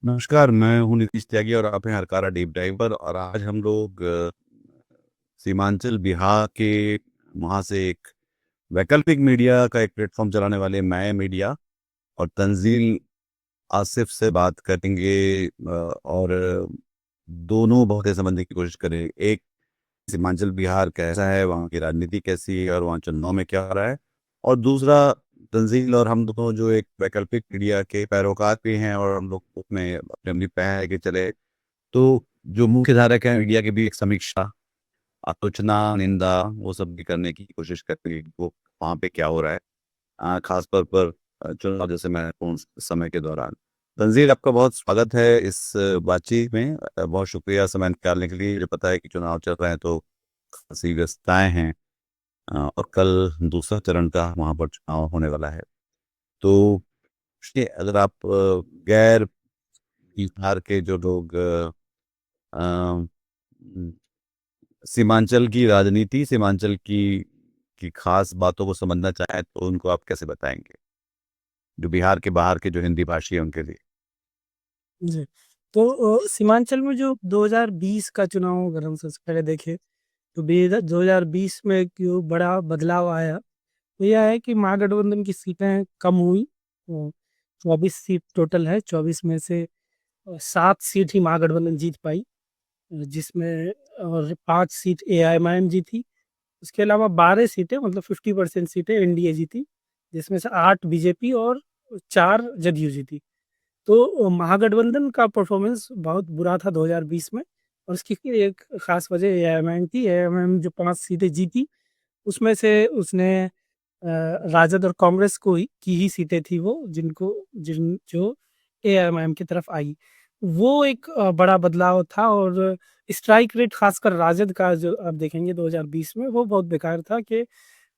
नमस्कार, मैं हूँ नीतीश त्यागी और आप हैं हरकारा डीप डाइवर और आज हम लोग सीमांचल बिहार के वहाँ से एक वैकल्पिक मीडिया का एक प्लेटफॉर्म चलाने वाले मैं मीडिया और तंजील आसिफ से बात करेंगे और दोनों बहुत ही समझने की कोशिश करें। एक, सीमांचल बिहार कैसा है, वहाँ की राजनीति कैसी है और वहाँ चुनाव में क्या हो रहा है। और दूसरा, तंजील और हम दोनों जो एक वैकल्पिक मीडिया के पैरोकार भी हैं और हम लोग उसमें अपनी अपनी पैर के चले, तो जो मुख्य धारक है मीडिया की भी एक समीक्षा, आलोचना, निंदा वो सब भी करने की कोशिश करते हैं वो वहाँ पे क्या हो रहा है, खास तौर पर चुनाव जैसे महत्वपूर्ण समय के दौरान। तंजील, आपका बहुत स्वागत है इस बातचीत में। बहुत शुक्रिया समय निकालने के लिए। मुझे पता है कि चुनाव चल रहे हैं तो खासी व्यस्तताएं हैं, और कल दूसरा चरण का वहाँ पर चुनाव होने वाला है। तो ये अगर आप गैर बिहार के जो लोग अ, सीमांचल की राजनीति, सीमांचल की खास बातों को समझना चाहें तो उनको आप कैसे बताएंगे, जो बिहार के बाहर के जो हिंदी भाषी हैं उनके लिए? जी। तो सीमांचल में जो 2020 का चुनाव अगर हम सबसे पहले देखें तो 2020 में जो बड़ा बदलाव आया वो यह है कि महागठबंधन की सीटें कम हुई। 24 सीट टोटल है, 24 में से 7 सीट ही महागठबंधन जीत पाई, जिसमें और 5 सीट एआईएमआईएम जीती। उसके अलावा 12 सीटें मतलब 50% सीटें एनडीए जीती, जिसमें से 8 बीजेपी और 4 जदयू जीती। तो महागठबंधन का परफॉर्मेंस बहुत बुरा था 2020 में, और उसकी एक खास वजह एआईएमआईएम थी। एआईएमआईएम जो 5 सीटें जीती उसमें से उसने राजद और कांग्रेस की ही सीटें थी वो जिनको जिन जो एआईएमआईएम की तरफ आई। वो एक बड़ा बदलाव था। और स्ट्राइक रेट खासकर राजद का जो आप देखेंगे 2020 में वो बहुत बेकार था कि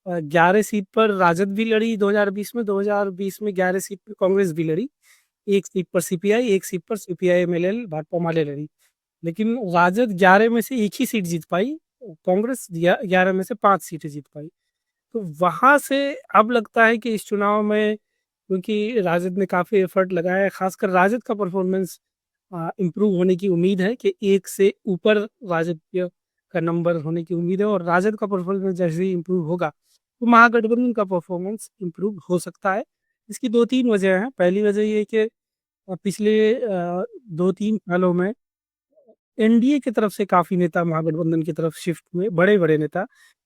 11 सीट पर राजद भी लड़ी 2020 में, 2020 में 11 सीट पर कांग्रेस भी लड़ी, 1 सीट पर सीपीआई, 1 सीट पर सीपीआई एमएलएल भाकपा माले लड़ी। लेकिन राजद 11 में से एक ही सीट जीत पाई, कांग्रेस 11 में से 5 सीटें जीत पाई। तो वहां से अब लगता है कि इस चुनाव में, क्योंकि राजद ने काफी एफर्ट लगाया है, खासकर राजद का परफॉर्मेंस इम्प्रूव होने की उम्मीद है कि एक से ऊपर राजद का नंबर होने की उम्मीद है। और राजद का परफॉर्मेंस जैसे ही इम्प्रूव होगा तो महागठबंधन का परफॉर्मेंस इम्प्रूव हो सकता है। इसकी 2-3 वजह हैं। पहली वजह ये है कि पिछले 2-3 सालों में एनडीए की तरफ से काफी नेता महागठबंधन की तरफ शिफ्ट हुए, बड़े बड़े नेता,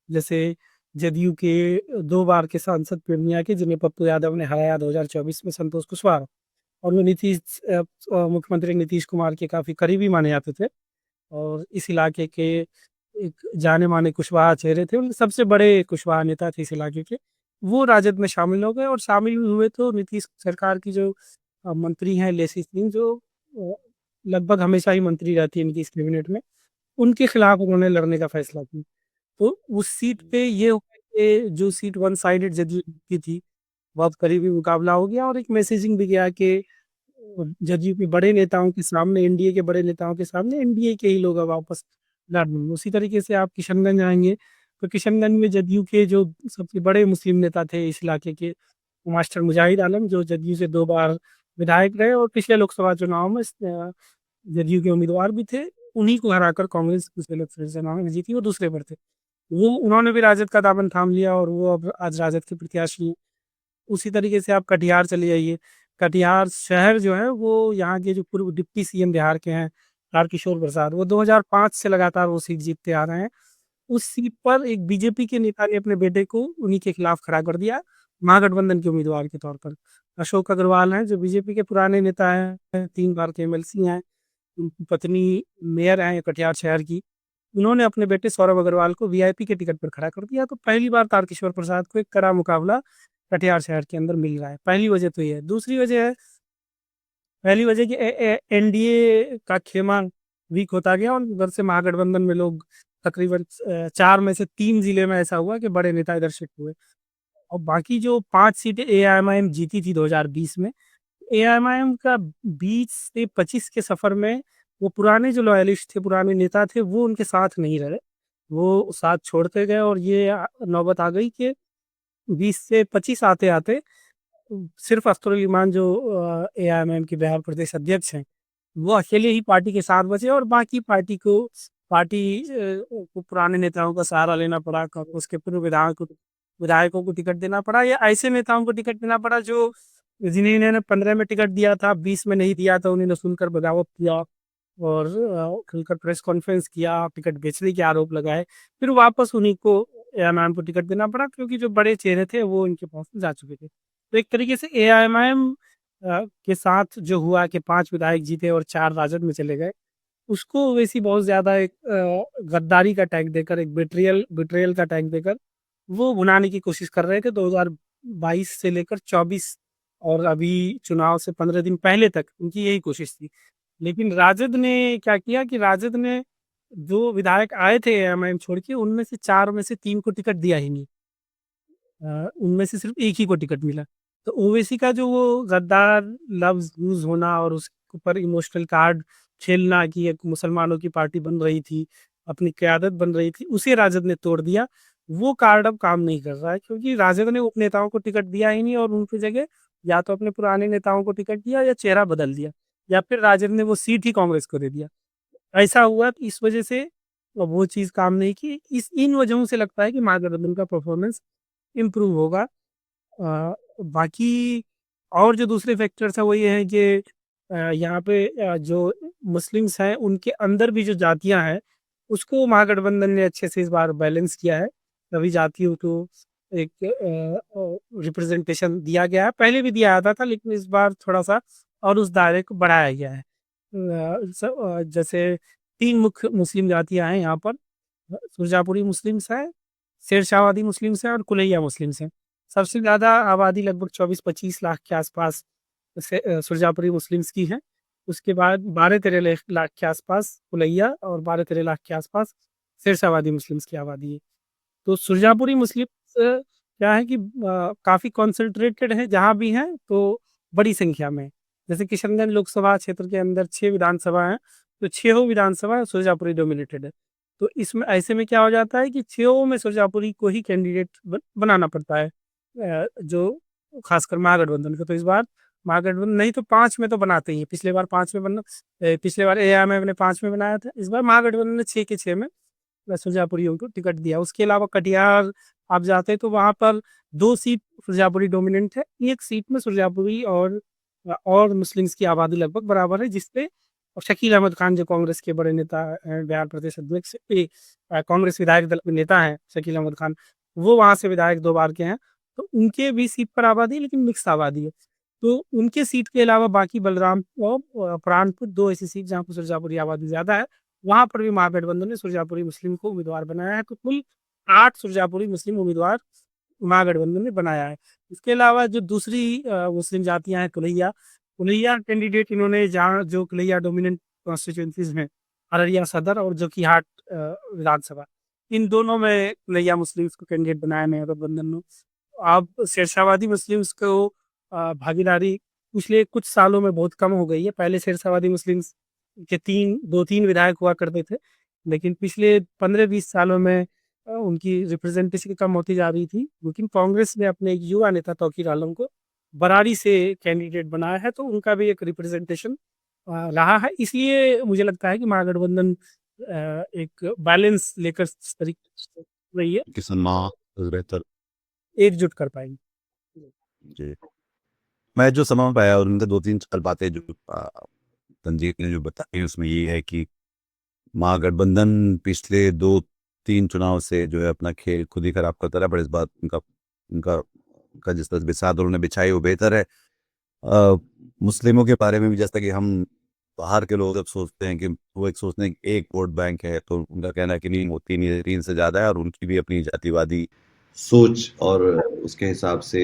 जैसे जदयू के 2 बार के सांसद पूर्णिया के, जिन्हें पप्पू यादव ने हराया 2024 में, संतोष कुशवाहा, और वो मुख्यमंत्री नीतीश कुमार के काफी करीबी माने जाते थे और इस इलाके के एक जाने माने कुशवाहा चेहरे थे, उनके सबसे बड़े कुशवाहा नेता थे इस इलाके के। वो राजद में शामिल हो गए और शामिल हुए तो नीतीश सरकार की जो मंत्री हैं लेसी सिंह, जो अ, लगभग हमेशा ही मंत्री रहती है इनकी इस कैबिनेट में, उनके खिलाफ उन्होंने लड़ने का फैसला किया। तो उस सीट पे ये हुआ कि जो सीट वन साइडेड जदयू की थी, बहुत करीबी मुकाबला हो गया और एक मैसेजिंग भी गया कि जदयू के बड़े नेताओं के सामने, एनडीए के बड़े नेताओं के सामने एनडीए के ही लोग अब वापस लड़ रहे हैं। उसी तरीके से आप किशनगंज आएंगे तो किशनगंज में जदयू के जो सबसे बड़े मुस्लिम नेता थे इस इलाके के, मास्टर मुजाहिद आलम, जो जदयू से 2 बार विधायक रहे और पिछले लोकसभा चुनाव में जदयू के उम्मीदवार भी थे, उन्हीं को हराकर कांग्रेस पिछले लोकसभा चुनाव में जीती, वो दूसरे पर थे। वो उन्होंने भी राजद का दामन थाम लिया और वो अब आज राजद के प्रत्याशी हैं। उसी तरीके से आप कटिहार चले जाइए। कटिहार शहर जो है वो यहाँ के जो पूर्व डिप्टी सीएम बिहार के हैं तारकिशोर प्रसाद, वो 2005 से लगातार वो सीट जीतते आ रहे हैं। उस सीट पर एक बीजेपी के नेता ने अपने बेटे को उन्हीं के खिलाफ खड़ा कर दिया, महागठबंधन के उम्मीदवार के तौर पर। अशोक अग्रवाल हैं जो बीजेपी के पुराने नेता हैं, 3 बार के एमएलसी हैं, उनकी पत्नी मेयर हैं कटिहार शहर की। उन्होंने अपने बेटे सौरभ अग्रवाल को वीआईपी के टिकट पर खड़ा कर दिया। तो पहली बार तारकिशोर प्रसाद को एक कड़ा मुकाबला कटिहार शहर के अंदर मिल रहा है। पहली वजह तो ये है। दूसरी वजह है, पहली वजह कि एनडीए का खेमा वीक होता गया और उधर से महागठबंधन में लोग तकरीबन 4 में से 3 जिले में ऐसा हुआ कि बड़े नेता इधर शिफ्ट हुए। और बाकी जो 5 सीटें एआईएमआईएम जीती थी 2020 में, एआईएमआईएम का 20 से 25 के सफर में वो पुराने जो लॉयलिस्ट थे, पुराने नेता थे, वो उनके साथ नहीं रहे, वो साथ छोड़ते गए। और ये नौबत आ गई कि 20 से 25 आते आते सिर्फ अख्तरुल इमान जो एआईएमआईएम के बिहार प्रदेश अध्यक्ष हैं, वो अकेले ही पार्टी के साथ बचे और बाकी पार्टी को पुराने नेताओं का सहारा लेना पड़ा, कांग्रेस के पूर्व विधायकों को टिकट देना पड़ा, या ऐसे नेताओं को टिकट देना पड़ा जो जिन्हें इन्होंने 15 में टिकट दिया था, 20 में नहीं दिया था, उन्होंने सुनकर बगावत किया और खुलकर प्रेस कॉन्फ्रेंस किया, टिकट बेचने के आरोप लगाए, फिर वापस उन्हीं को एआईएमआईएम को टिकट देना पड़ा, क्योंकि जो बड़े चेहरे थे वो इनके पास जा चुके थे। तो एक तरीके से एआईएमआईएम के साथ जो हुआ कि 5 विधायक जीते और 4 राजद में चले गए, उसको वैसी बहुत ज़्यादा एक गद्दारी का टैग देकर, एक बिट्रेयल का टैग देकर वो भुनाने की कोशिश कर रहे थे 2022 से लेकर 24 और अभी चुनाव से 15 दिन पहले तक उनकी यही कोशिश थी। लेकिन राजद ने क्या किया कि राजद ने जो विधायक आए थे एआईएमआईएम छोड़ के, उनमें से 4 में से 3 को टिकट दिया ही नहीं। उनमें से सिर्फ एक ही को टिकट मिला। तो ओवैसी का जो वो गद्दार लफ्ज़ यूज़ होना और उसके ऊपर इमोशनल कार्ड खेलना कि एक मुसलमानों की पार्टी बन रही थी, अपनी क़यादत बन रही थी, उसे राजद ने तोड़ दिया। वो कार्ड अब काम नहीं कर रहा है, क्योंकि राजद ने उप नेताओं को टिकट दिया ही नहीं और उनकी जगह या तो अपने पुराने नेताओं को टिकट दिया या चेहरा बदल दिया, या फिर राजद ने वो सीट ही कांग्रेस को दे दिया। ऐसा हुआ कि इस वजह से वो चीज़ काम नहीं की। इन वजहों से लगता है कि महागठबंधन का परफॉर्मेंस इम्प्रूव होगा। बाकी और जो दूसरे फैक्टर्स हैं वो ये हैं कि यहाँ पे जो मुस्लिम्स हैं उनके अंदर भी जो जातियाँ हैं उसको महागठबंधन ने अच्छे से इस बार बैलेंस किया है। सभी जातियों को एक रिप्रेजेंटेशन दिया गया है, पहले भी दिया जाता था लेकिन इस बार थोड़ा-सा और उस दायरे को बढ़ाया गया है। जैसे 3 मुख्य मुस्लिम जातियाँ हैं यहाँ पर, सुरजापुरी मुस्लिम्स हैं, शेरशाहवादी मुस्लिम्स हैं और कुलैया मुस्लिम्स हैं। सबसे ज़्यादा आबादी लगभग 24-25 लाख के आसपास सुरजापुरी मुस्लिम्स की है। उसके बाद 12-13 लाख के आसपास कुलैया और 12-13 लाख के आसपास शेरशाहवादी मुस्लिम्स की आबादी है। तो सुरजापुरी मुस्लिम्स क्या है कि काफ़ी कॉन्सन्ट्रेटेड है, जहाँ भी हैं तो बड़ी संख्या में। जैसे किशनगंज लोकसभा क्षेत्र के अंदर 6 विधानसभा हैं, तो 6 विधानसभा सुरजापुरी डोमिनेटेड है। तो इसमें ऐसे में क्या हो जाता है कि 6 में सुरजापुरी को ही कैंडिडेट बनाना पड़ता है, जो खासकर महागठबंधन को। तो इस बार महागठबंधन नहीं तो 5 में तो बनाते ही हैं। पिछले बार 5 में पिछले बार एआईएमआईएम ने 5 में बनाया था। इस बार महागठबंधन ने 6 के 6 में सुरजापुरियों को टिकट दिया। उसके अलावा कटिहार आप जाते हैं तो वहाँ पर 2 सीट सुरजापुरी डोमिनेंट है। 1 सीट में सुरजापुरी और मुस्लिम्स की आबादी लगभग बराबर है, जिसपे शकील अहमद खान जो कांग्रेस के बड़े नेता हैं, बिहार प्रदेश अध्यक्ष कांग्रेस विधायक दल के नेता हैं शकील अहमद खान, वो वहाँ से विधायक 2 बार के हैं। तो उनके भी सीट पर आबादी है लेकिन मिक्स आबादी है। तो उनके सीट के अलावा बाकी बलराम और प्राणपुर 2 ऐसी सीट जहाँ पर सुरजापुरी आबादी ज़्यादा है, वहाँ पर भी महागठबंधन ने सुरजापुरी मुस्लिम को उम्मीदवार बनाया है। तो कुल 8 सुरजापुरी मुस्लिम उम्मीदवार महागठबंधन ने बनाया है। इसके अलावा जो दूसरी मुस्लिम जातियाँ हैं, कुलैया कैंडिडेट इन्होंने जहाँ जो कुलैया डोमिनेंट कॉन्स्टिट्यूएंसीज में अररिया सदर और जोकीहाट विधानसभा, इन दोनों में कुलैया मुस्लिम्स को कैंडिडेट बनाया महागठबंधन ने। अब शेरशाहवादी मुस्लिम्स को भागीदारी पिछले कुछ सालों में बहुत कम हो गई है। पहले शेरशाहवादी मुस्लिम्स के 2-3 विधायक हुआ करते थे, लेकिन पिछले 15-20 सालों में उनकी रिप्रेजेंटेशन कम होती जा रही थी। लेकिन कांग्रेस ने अपने एक युवा नेता तौकीर आलम को बरारी से कैंडिडेट बनाया है, तो उनका भी एक रिप्रेजेंटेशन रहा है। इसलिए मुझे लगता है कि महागठबंधन एक बैलेंस लेकर इस तरीके से रही है, किसान माह बेहतर। एकजुट कर पाएंगे। जी, मैं जो समझ पाया और उनके 2-3 चार बातें जो तंजीब ने जो बताई उसमें ये है कि महागठबंधन पिछले 2-3 चुनाव से जो है अपना खेल खुद ही खराब करता रहा, पर इस बार उनका उनका उनका जिस तरह बिसात उन्होंने बिछाई वो बेहतर है। मुस्लिमों के बारे में भी जैसा कि हम बाहर के लोग जब सोचते हैं कि वो एक सोचते हैं कि एक वोट बैंक है, तो उनका कहना है कि नहीं, वो 3 से ज़्यादा है और उनकी भी अपनी जातिवादी सोच और उसके हिसाब से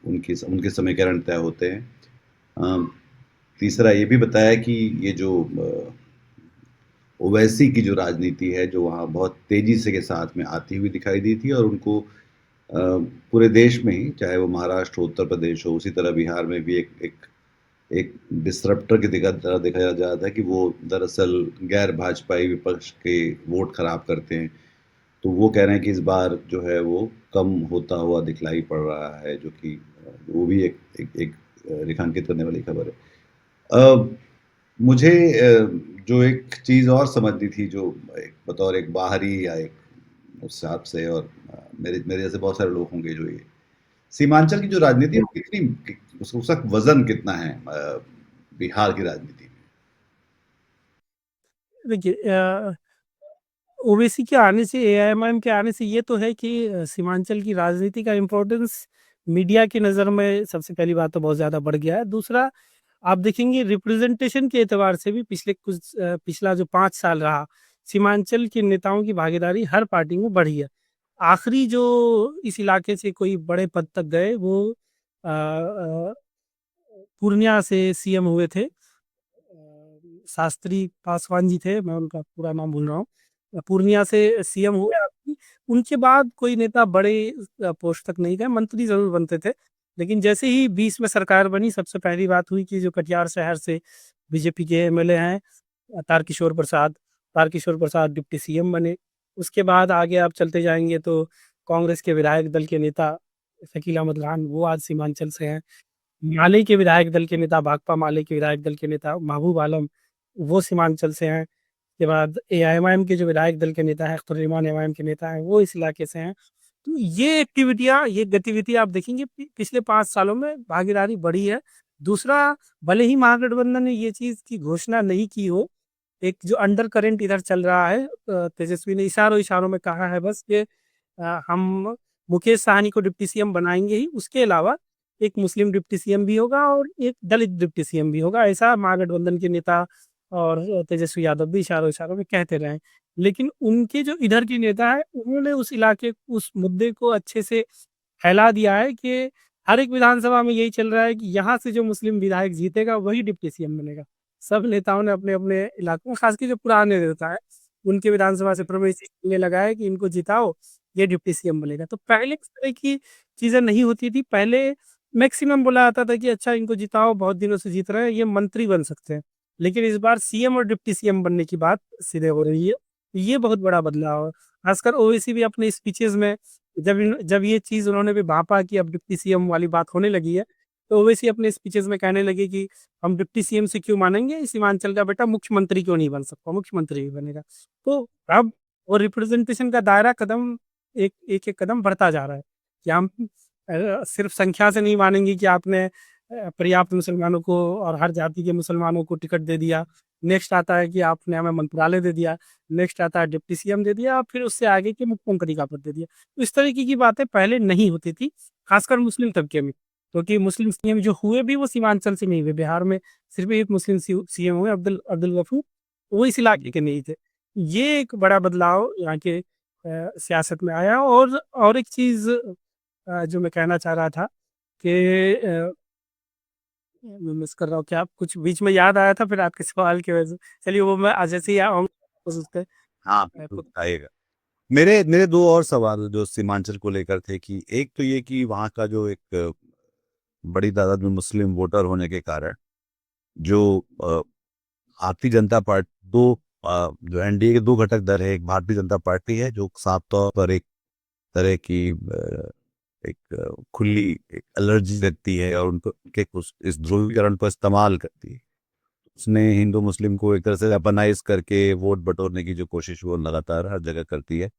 उनके समीकरण तय होते हैं। तीसरा ये भी बताया कि ये जो ओवैसी की जो राजनीति है, जो वहाँ बहुत तेजी से के साथ में आती हुई दिखाई दी थी और उनको पूरे देश में ही, चाहे वो महाराष्ट्र हो, उत्तर प्रदेश हो, उसी तरह बिहार में भी एक डिसरप्टर की तरह देखा जा रहा था कि वो दरअसल गैर भाजपाई विपक्ष के वोट खराब करते हैं। तो वो कह रहे हैं कि इस बार जो है वो कम होता हुआ दिखलाई पड़ रहा है, जो कि वो भी एक रेखांकित करने वाली खबर है। मुझे जो एक चीज़ और समझनी थी, जो एक बतौर एक बाहरी या एक उस हिसाब से, और मेरे मेरे जैसे बहुत सारे लोग होंगे जो ये सीमांचल की जो राजनीति है वो उसका वजन कितना है बिहार की राजनीति में? देखिए ओवैसी के आने से, एआईएमआईएम के आने से ये तो है कि सीमांचल की राजनीति का इम्पोर्टेंस मीडिया की नज़र में सबसे पहली बात तो बहुत ज़्यादा बढ़ गया है। दूसरा, आप देखेंगे रिप्रेजेंटेशन के एतबार से भी पिछला जो 5 साल रहा, सीमांचल के नेताओं की भागीदारी हर पार्टी में बढ़ी है। आखिरी जो इस इलाके से कोई बड़े पद तक गए वो पूर्णिया से सीएम हुए थे। शास्त्री पासवान जी थे, मैं उनका पूरा नाम भूल रहा हूँ। पूर्णिया से सीएम हुए। उनके बाद कोई नेता बड़े पोस्ट तक नहीं गए, मंत्री ज़रूर बनते थे। लेकिन जैसे ही 20 में सरकार बनी, सबसे पहली बात हुई कि जो कटिहार शहर से बीजेपी के एमएलए हैं, तारकिशोर प्रसाद, तारकिशोर प्रसाद डिप्टी सीएम बने। उसके बाद आगे आप चलते जाएँगे तो कांग्रेस के विधायक दल के नेता शकील अहमद खान, वो आज सीमांचल से हैं। माले के विधायक दल के नेता, भाकपा माले के विधायक दल के नेता महबूब आलम, वो सीमांचल से हैं। के बाद एआईएमआईएम के जो विधायक दल के नेता हैं, अख्तर रहमान एमआईएम के नेता हैं, वो इस इलाके से हैं। तो ये एक्टिविटियाँ, ये गतिविधियाँ आप देखेंगे पिछले 5 सालों में भागीदारी बढ़ी है। दूसरा, भले ही महागठबंधन ने ये चीज़ की घोषणा नहीं की हो, एक जो अंडर करंट इधर चल रहा है, तेजस्वी ने इशारों-इशारों में कहा है बस कि हम मुकेश साहनी को डिप्टी सीएम बनाएँगे ही, उसके अलावा एक मुस्लिम डिप्टी सीएम भी होगा और एक दलित डिप्टी सीएम भी होगा। ऐसा महागठबंधन के नेता और तेजस्वी यादव भी इशारों-इशारों में कहते रहे हैं। लेकिन उनके जो इधर के नेता हैं, उन्होंने उस इलाके, उस मुद्दे को अच्छे से फैला दिया है कि हर एक विधानसभा में यही चल रहा है कि यहाँ से जो मुस्लिम विधायक जीतेगा वही डिप्टी सीएम बनेगा। सब नेताओं ने अपने-अपने इलाकों में, खासकर जो पुराने नेता हैं, उनके विधानसभा से प्रवेश करने लगा है कि इनको जिताओ, ये डिप्टी सीएम बनेगा। तो पहले इस तरह की चीज़ें नहीं होती थी। पहले मैक्सिमम बोला जाता था कि अच्छा इनको जिताओ, बहुत दिनों से जीत रहे हैं, ये मंत्री बन सकते हैं। लेकिन इस बार सीएम और डिप्टी सीएम बनने की बात सीधे हो रही है। ये बहुत बड़ा बदलाव है। खासकर ओवैसी भी अपने स्पीचेज़ में, जब ये चीज़ उन्होंने भी भाँपा कि अब डिप्टी सीएम वाली बात होने लगी है, तो ओवैसी अपने स्पीचेज़ में कहने लगे कि हम डिप्टी सीएम से क्यों मानेंगे, सीमांचल का बेटा मुख्यमंत्री क्यों नहीं बन सकता, मुख्यमंत्री भी बनेगा। तो अब वो रिप्रेजेंटेशन का दायरा एक-एक कदम बढ़ता जा रहा है कि हम सिर्फ संख्या से नहीं मानेंगे कि आपने पर्याप्त मुसलमानों को और हर जाति के मुसलमानों को टिकट दे दिया। नेक्स्ट आता है कि आपने हमें मंत्रालय दे दिया, नेक्स्ट आता है डिप्टी सीएम दे दिया और फिर उससे आगे कि मुख्यमंत्री का पद दे दिया। तो इस तरीके की बातें पहले नहीं होती थी, खासकर मुस्लिम तबके में। क्योंकि मुस्लिम सीएम जो हुए भी वो सीमांचल से नहीं हुए। बिहार में सिर्फ एक मुस्लिम सीएम हुए, अब्दुल गफूर, वो इस इलाके के नहीं थे। ये एक बड़ा बदलाव यहाँ के सियासत में आया। और एक चीज़ जो मैं कहना चाह रहा था कि मैं मिस कर रहा हूँ, क्या कुछ बीच में याद आया था फिर आपके सवाल की वजह से। चलिए वो मैं जैसे ही आऊँगा उस पे हाँ, बिल्कुल आएगा। मेरे मेरे 2 और सवाल जो सीमांचल को लेकर थे कि एक तो ये कि वहाँ का जो एक बड़ी तादाद में मुस्लिम वोटर होने के कारण जो भारतीय जनता पार्टी 2 जो एनडीए के 2 घटक दल है, एक भारतीय जनता पार्टी है जो साफ तौर पर एक तरह की खुली एक एलर्जी रखती है और उनको उनके कुछ इस ध्रुवीकरण पर इस्तेमाल करती है। उसने हिंदू मुस्लिम को एक तरह से वेपनाइज़ करके वोट बटोरने की जो कोशिश वो लगातार हर जगह करती है।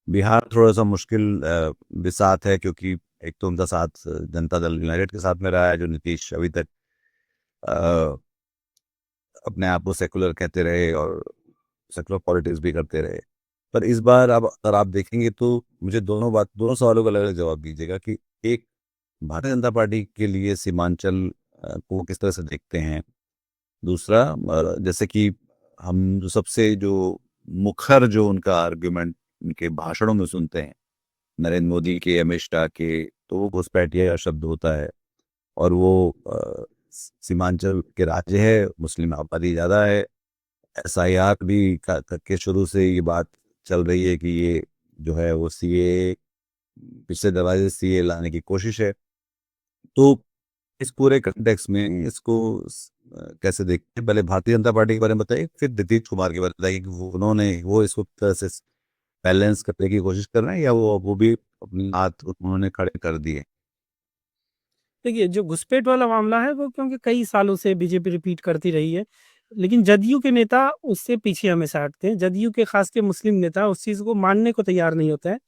बिहार थोड़ा-सा मुश्किल बिसात है क्योंकि एक तो उनका साथ जनता दल यूनाइटेड के साथ में रहा है जो नीतीश अभी तक अ, अपने आप को सेकुलर कहते रहे और सेकुलर पॉलिटिक्स भी करते रहे। पर इस बार अब अगर आप देखेंगे तो मुझे दोनों सवालों का अलग-अलग जवाब दीजिएगा कि एक भारतीय जनता पार्टी के लिए सीमांचल को किस तरह से देखते हैं? दूसरा जैसे कि हम जो सबसे जो मुखर जो उनका आर्गुमेंट उनके भाषणों में सुनते हैं, नरेंद्र मोदी के, अमित शाह के, तो वो घुसपैठिया शब्द होता है और वो सीमांचल के राज्य है, मुस्लिम आबादी ज़्यादा है। एसआईआर भी के शुरू से ये बात चल रही है कि ये जो है वो सीए पिछले दरवाजे से सीए लाने की कोशिश है। तो इस पूरे कॉन्टेक्स्ट में इसको कैसे देखते हैं? पहले भारतीय जनता पार्टी के बारे में बताइए, फिर नीतीश कुमार के बारे में बताइए कि वो इसको किस तरह से बैलेंस करने की कोशिश कर रहे हैं या वो भी अपने हाथ उन्होंने खड़े कर दिए? देखिए, जो घुसपैठ वाला मामला है वो क्योंकि कई सालों से बीजेपी रिपीट करती रही है। लेकिन जदयू के नेता उससे पीछे हमेशा हटते हैं। जदयू के खास के मुस्लिम नेता उस चीज़ को मानने को तैयार नहीं होते हैं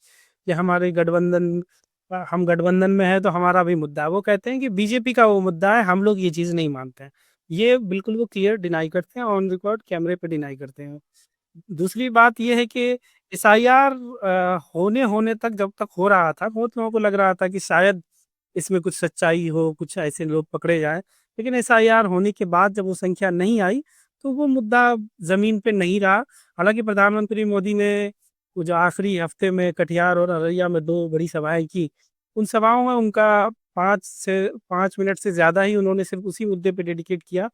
कि हमारे गठबंधन हम गठबंधन में हैं तो हमारा भी मुद्दा है। वो कहते हैं कि बीजेपी का वो मुद्दा है, हम लोग ये चीज़ नहीं मानते हैं। ये बिल्कुल वो क्लियर डिनाई करते हैं, ऑन रिकॉर्ड कैमरे पे डिनाई करते हैं। दूसरी बात ये है कि एसआईआर होने होने तक जब तक हो रहा था, बहुत लोगों को लग रहा था कि शायद इसमें कुछ सच्चाई हो, कुछ ऐसे लोग पकड़े जाएँ। लेकिन एसआईआर होने के बाद जब वो संख्या नहीं आई, तो वो मुद्दा ज़मीन पे नहीं रहा। हालाँकि प्रधानमंत्री मोदी ने वो जो आखिरी हफ्ते में कटिहार और अररिया में 2 बड़ी सभाएँ की, उन सभाओं में उनका 5 मिनट से ज़्यादा ही उन्होंने सिर्फ़ उसी मुद्दे पे डेडिकेट किया।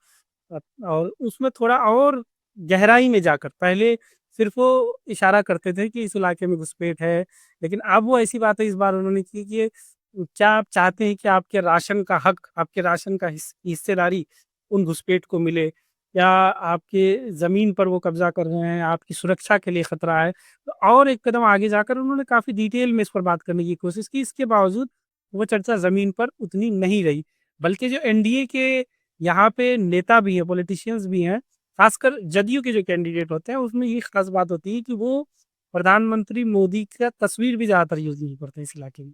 और उसमें थोड़ा और गहराई में जाकर पहले सिर्फ़ वो इशारा करते थे कि इस इलाके में घुसपैठ है, लेकिन अब वो ऐसी बातें इस बार उन्होंने की कि क्या आप चाहते हैं कि आपके राशन का हक, आपके राशन का हिस्सेदारी उन घुसपैठ को मिले? या आपके ज़मीन पर वो कब्ज़ा कर रहे हैं, आपकी सुरक्षा के लिए खतरा है? तो और एक कदम आगे जाकर उन्होंने काफ़ी डिटेल में इस पर बात करने की कोशिश की। इसके बावजूद वो चर्चा ज़मीन पर उतनी नहीं रही, बल्कि जो एनडीए के यहाँ पे नेता भी हैं, पॉलिटिशियंस भी हैं, खासकर जदयू के जो कैंडिडेट होते हैं, उसमें ये खास बात होती है कि वो प्रधानमंत्री मोदी का तस्वीर भी ज़्यादातर यूज़ नहीं करते हैं इस इलाके में।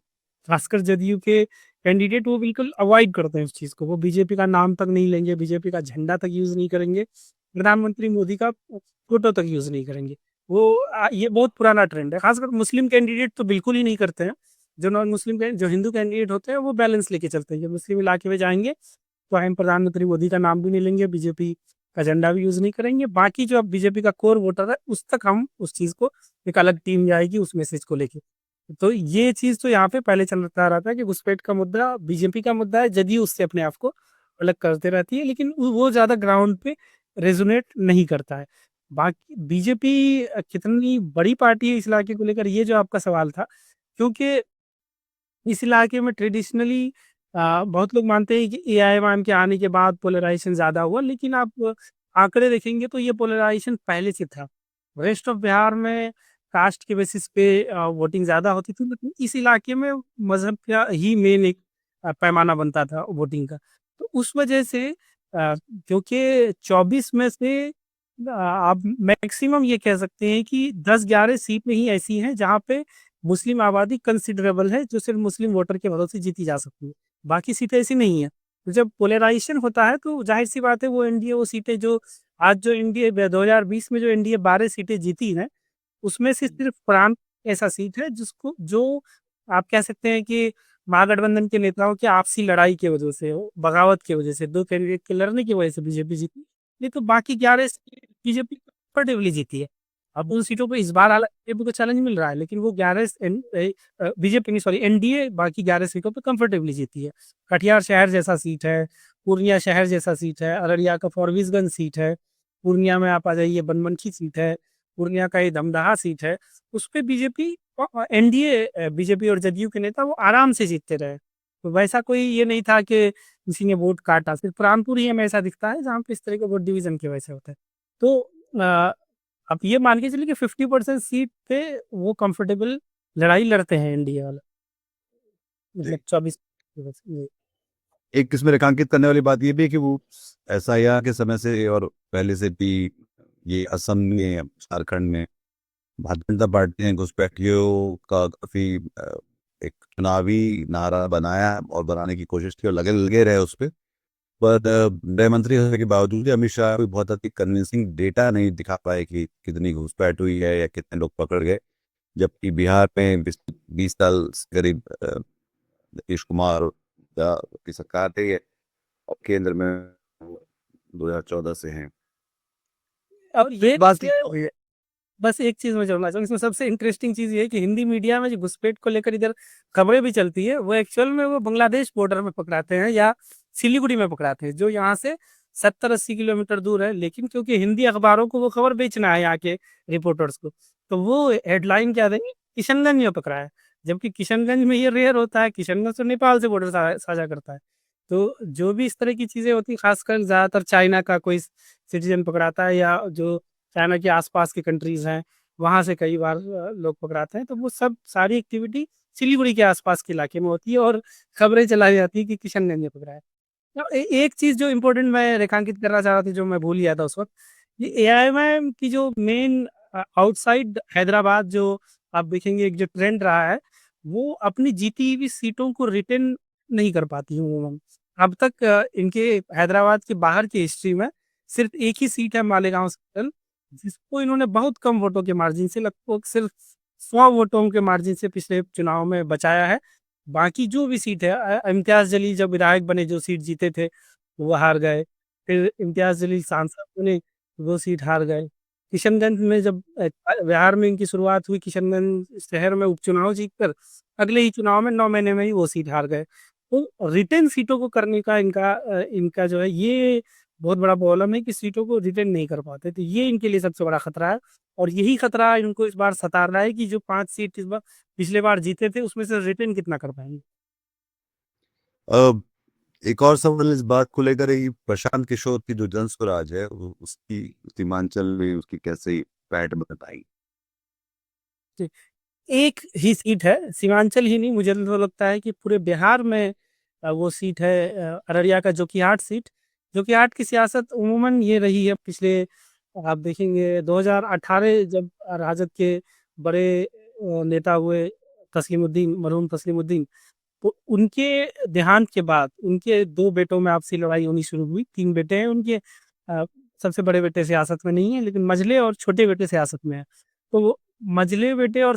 खासकर जदयू के कैंडिडेट वो बिल्कुल अवॉइड करते हैं उस चीज़ को, वो बीजेपी का नाम तक नहीं लेंगे, बीजेपी का झंडा तक यूज़ नहीं करेंगे, प्रधानमंत्री मोदी का फ़ोटो तक यूज़ नहीं करेंगे। वो ये बहुत पुराना ट्रेंड है, खासकर मुस्लिम कैंडिडेट तो बिल्कुल ही नहीं करते हैं। जो नॉन मुस्लिम जो हिंदू कैंडिडेट होते हैं, वो बैलेंस लेके चलते हैं। जब मुस्लिम इलाके में जाएँगे तो हम प्रधानमंत्री मोदी का नाम भी नहीं लेंगे, बीजेपी का झंडा भी यूज़ नहीं करेंगे। बाकी जो अब बीजेपी का कोर वोटर है, उस तक हम उस चीज़ को एक अलग टीम जाएगी उस मैसेज को लेके। तो ये चीज़ तो यहाँ पे पहले चलता रहता है कि घुसपैठ का मुद्दा बीजेपी का मुद्दा है, जदयू उससे अपने आप को अलग करते रहती है, लेकिन वो ज़्यादा ग्राउंड पे रेज़ोनेट नहीं करता है। बाकी बीजेपी कितनी बड़ी पार्टी है इस इलाके को लेकर, ये जो आपका सवाल था, क्योंकि इस इलाके में ट्रेडिशनली बहुत लोग मानते हैं कि एआईएमआईएम के आने के बाद पोलराइजेशन ज़्यादा हुआ, लेकिन आप आंकड़े देखेंगे तो ये पोलराइजेशन पहले से था। वेस्ट ऑफ बिहार में कास्ट के बेसिस पे वोटिंग ज़्यादा होती थी, लेकिन इस इलाके में मज़हब का ही मेन एक पैमाना बनता था वोटिंग का। तो उस वजह से क्योंकि 24 में से आप मैक्सिमम ये कह सकते हैं कि 10-11 सीटें ही ऐसी हैं जहाँ पे मुस्लिम आबादी कंसिडरेबल है, जो सिर्फ़ मुस्लिम वोटर के भरोसे जीती जा सकती है। बाकी सीटें ऐसी नहीं हैं। तो जब पोलराइज़ेशन होता है तो ज़ाहिर-सी बात है वो एनडीए वो सीटें जो आज जो एनडीए ब 2020 में जो एनडीए 12 सीटें जीती हैं, उसमें से सिर्फ़ प्रांत ऐसा सीट है जिसको जो आप कह सकते हैं कि महागठबंधन के नेताओं की आपसी लड़ाई की वजह से, बगावत की वजह से, 2 कैंडिडेट के लड़ने की वजह से बीजेपी जीती। नहीं तो बाकी 11 सीटें बीजेपी कंफर्टेबली जीती है। अब उन सीटों पे इस बार हालाँकि बीजेपी को चैलेंज मिल रहा है, लेकिन वो 11 बीजेपी नहीं, सॉरी, एनडीए बाकी 11 सीटों पे कंफर्टेबली जीती है। कटिहार शहर जैसा सीट है, पूर्णिया शहर जैसा सीट है, अररिया का फॉरबिसगंज सीट है, पूर्णिया में आप आ जाइए बनमनखी सीट है, पूर्णिया का ये धमदाहा सीट है, उसपे बीजेपी एनडीए बीजेपी और जदयू के नेता वो आराम से जीतते रहे। तो वैसा कोई ये नहीं था कि किसी ने वोट काटा, सिर्फ रामपुर ही हमें ऐसा दिखता है जहाँ पे इस तरह के वोट डिवीज़न की वजह से होता है। तो अ, आप ये मान के चलिए कि 50% सीट पे वो कंफर्टेबल लड़ाई लड़ते हैं एनडीए वाले, जी। मतलब 24 जी। एक इसमें रेखांकित करने वाली बात ये भी है कि वो एसआईआर के समय से और पहले से भी ये असम में, झारखंड में भारतीय जनता पार्टी ने घुसपैठियों का काफ़ी एक चुनावी नारा बनाया और बनाने की कोशिश की और लगे लगे रहे उस पे। पर गृह मंत्री होने के बावजूद भी अमित शाह कोई बहुत अधिक कन्विंसिंग डेटा नहीं दिखा पाए कि कितनी घुसपैठ हुई है या कितने लोग पकड़ गए। जबकि बिहार में 20 साल से करीब नीतीश कुमार की सरकार रही है और केंद्र में 2014 से हैं। अब ये बात बस एक चीज़ मैं जोड़ना चाहूँगा, इसमें सबसे इंटरेस्टिंग चीज़ ये है कि हिंदी मीडिया में जो घुसपैठ को लेकर इधर खबरें भी चलती है, वो एक्चुअल में वो बांग्लादेश बॉर्डर में पकड़ाते हैं या सिलीगुड़ी में पकड़ाते हैं, जो यहाँ से 70-80 किलोमीटर दूर है। लेकिन क्योंकि हिंदी अखबारों को वो खबर बेचना है यहाँ के रिपोर्टर्स को, तो वो हेडलाइन क्या देंगे, किशनगंज में पकड़ा है। जबकि किशनगंज में ये रेयर होता है, किशनगंज तो नेपाल से बॉर्डर साझा करता है। तो जो भी इस तरह की चीज़ें होती हैं, खासकर ज़्यादातर चाइना का कोई सिटीज़न पकड़ाता है या जो चाइना के आस-पास की कंट्रीज़ हैं, वहाँ से कई बार लोग पकड़ाते हैं, तो वो सब सारी एक्टिविटी सिलीगुड़ी के आस-पास के इलाके में होती है और खबरें चलाई जाती है कि किशनगंज में पकड़ा है। एक चीज जो इम्पोर्टेंट मैं रेखांकित करना चाह रहा था, जो मैं भूल गया था उस वक्त, ये एआईएमआईएम की जो मेन आउटसाइड हैदराबाद जो आप देखेंगे एक जो ट्रेंड रहा है, वो अपनी जीती हुई सीटों को रिटेन नहीं कर पाती है उमूमन। अब तक इनके हैदराबाद के बाहर की हिस्ट्री में सिर्फ एक ही सीट है मालेगांव सेंट्रल, जिसको इन्होंने बहुत कम वोटों के मार्जिन से, लगभग सिर्फ 100 वोटों के मार्जिन से पिछले चुनाव में बचाया है। बाकी जो भी सीट है, इम्तियाज जलील जब विधायक बने, जो सीट जीते थे वो हार गए। फिर इम्तियाज जलील सांसद बने, वो सीट हार गए। किशनगंज में जब बिहार में इनकी शुरुआत हुई, किशनगंज शहर में उपचुनाव जीतकर अगले ही चुनाव में 9 महीने में ही वो सीट हार गए। तो रिटेन सीटों को करने का इनका जो है, ये बहुत बड़ा प्रॉब्लम है कि सीटों को रिटेन नहीं कर पाते। तो ये इनके लिए सबसे बड़ा खतरा है, और यही खतरा इनको इस बार सता रहा है कि जो 5 सीट इस बार पिछले बार जीते थे, उसमें से रिटेन कितना कर पाएंगे। अब एक और सवाल इस बात को लेकर है कि प्रशांत किशोर की जो जनस्वराज है उसकी सीमांचल में उसकी कैसे पैठ बताई। एक ही सीट है, सीमांचल ही नहीं, मुझे तो लगता है कि पूरे बिहार में वो सीट है, अररिया का जोकीहाट सीट। जोकीहाट की सियासत उमूमन ये रही है पिछले, आप देखेंगे 2018 जब राजद के बड़े नेता हुए तस्लीमुद्दीन, मरहूम तस्लीमुद्दीन, तो उनके देहांत के बाद उनके 2 बेटों में आपसी लड़ाई होनी शुरू हुई। 3 बेटे हैं उनके, सबसे बड़े बेटे सियासत में नहीं है, लेकिन मझले और छोटे बेटे सियासत में है। तो वो मझले बेटे और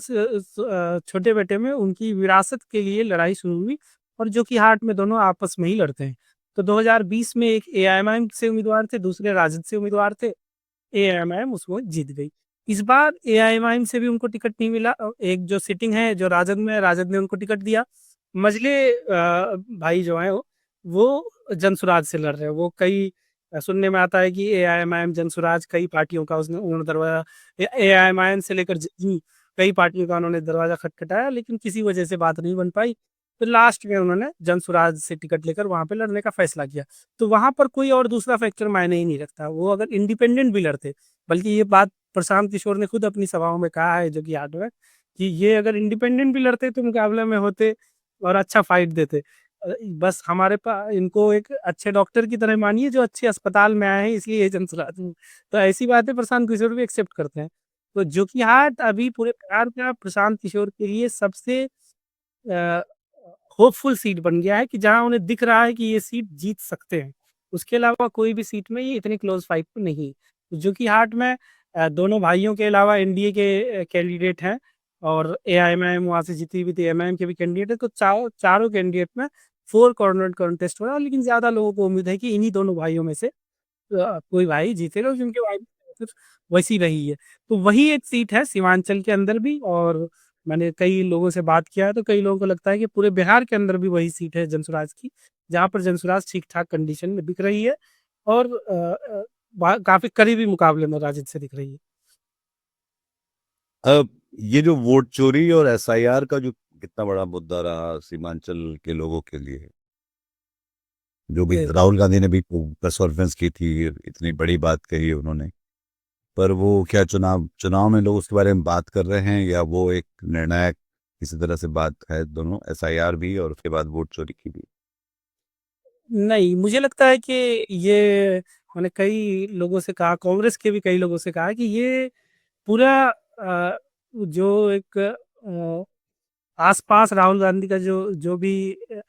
छोटे बेटे में उनकी विरासत के लिए लड़ाई शुरू हुई, और जो कि हाट में दोनों आपस में ही लड़ते हैं। तो 2020 में एक एआईएमआईएम से उम्मीदवार थे, दूसरे राजद से उम्मीदवार थे। एआईएमआईएम उसको जीत गई। इस बार एआईएमआईएम से भी उनको टिकट नहीं मिला। एक जो सिटिंग है जो राजद में है, राजद ने उनको टिकट दिया। मजले भाई जो हैं वो जनसुराज से लड़ रहे हैं। वो कई सुनने में आता है कि एआईएमआईएम जनसुराज कई पार्टियों का उसने उन्होंने दरवाजा, एआईएमआईएम से लेकर कई पार्टियों का उन्होंने दरवाजा खटखटाया, लेकिन किसी वजह से बात नहीं बन पाई। तो लास्ट में उन्होंने जनसुराज से टिकट लेकर वहां पे लड़ने का फैसला किया। तो वहां पर कोई और दूसरा फैक्टर मायने ही नहीं रखता, वो अगर इंडिपेंडेंट भी लड़ते। बल्कि ये बात प्रशांत किशोर ने खुद अपनी सभाओं में कहा है, जो कि याद है, कि ये अगर इंडिपेंडेंट भी लड़ते तो मुकाबले में होते और अच्छा फाइट देते। बस हमारे पास इनको एक अच्छे डॉक्टर की तरह मानिए, जो अच्छे अस्पताल में आए हैं, इसलिए ये जनसुराज हैं। तो ऐसी बातें प्रशांत किशोर भी एक्सेप्ट करते हैं। तो जो कि हाट अभी पूरे बिहार का प्रशांत किशोर के लिए सबसे होपफुल सीट बन गया है, कि जहां उन्हें दिख रहा है कि ये सीट जीत सकते हैं। उसके अलावा कोई भी सीट में ये इतनी क्लोज फाइट तो नहीं। जो कि हाट में दोनों भाइयों के अलावा एनडीए के कैंडिडेट हैं, और एआईएमआईएम वहां से जीती हुई थी, एमआईएम के भी कैंडिडेट है। तो चारों कैंडिडेट में 4 कॉर्नर कॉन्टेस्ट हो रहा है, लेकिन ज्यादा लोगों को उम्मीद है कि इन्हीं दोनों भाइयों में से कोई भाई जीतेगा, क्योंकि भाई सिर्फ वैसी रही है। तो वही एक सीट है सीमांचल के अंदर भी, और मैंने कई लोगों से बात किया है, तो कई लोगों को लगता है कि पूरे बिहार के अंदर भी वही सीट है जनसुराज की, जहाँ पर जनसुराज ठीक ठाक कंडीशन में दिख रही है, और काफी करीबी मुकाबले में राजद से दिख रही है। अब ये जो वोट चोरी और एसआईआर का जो कितना बड़ा मुद्दा रहा सीमांचल के लोगों के लिए, जो भी राहुल गांधी ने भी प्रेस कॉन्फ्रेंस की थी, इतनी बड़ी बात कही उन्होंने, पर वो क्या चुनाव चुनाव में लोग उसके बारे में बात कर रहे हैं, या वो एक निर्णायक किसी तरह से बात है, दोनों एसआईआर भी और उसके बाद वोट चोरी की भी। नहीं, मुझे लगता है कि ये, मैंने कई लोगों से कहा, कांग्रेस के भी कई लोगों से कहा, कि ये पूरा जो एक आसपास राहुल गांधी का जो जो भी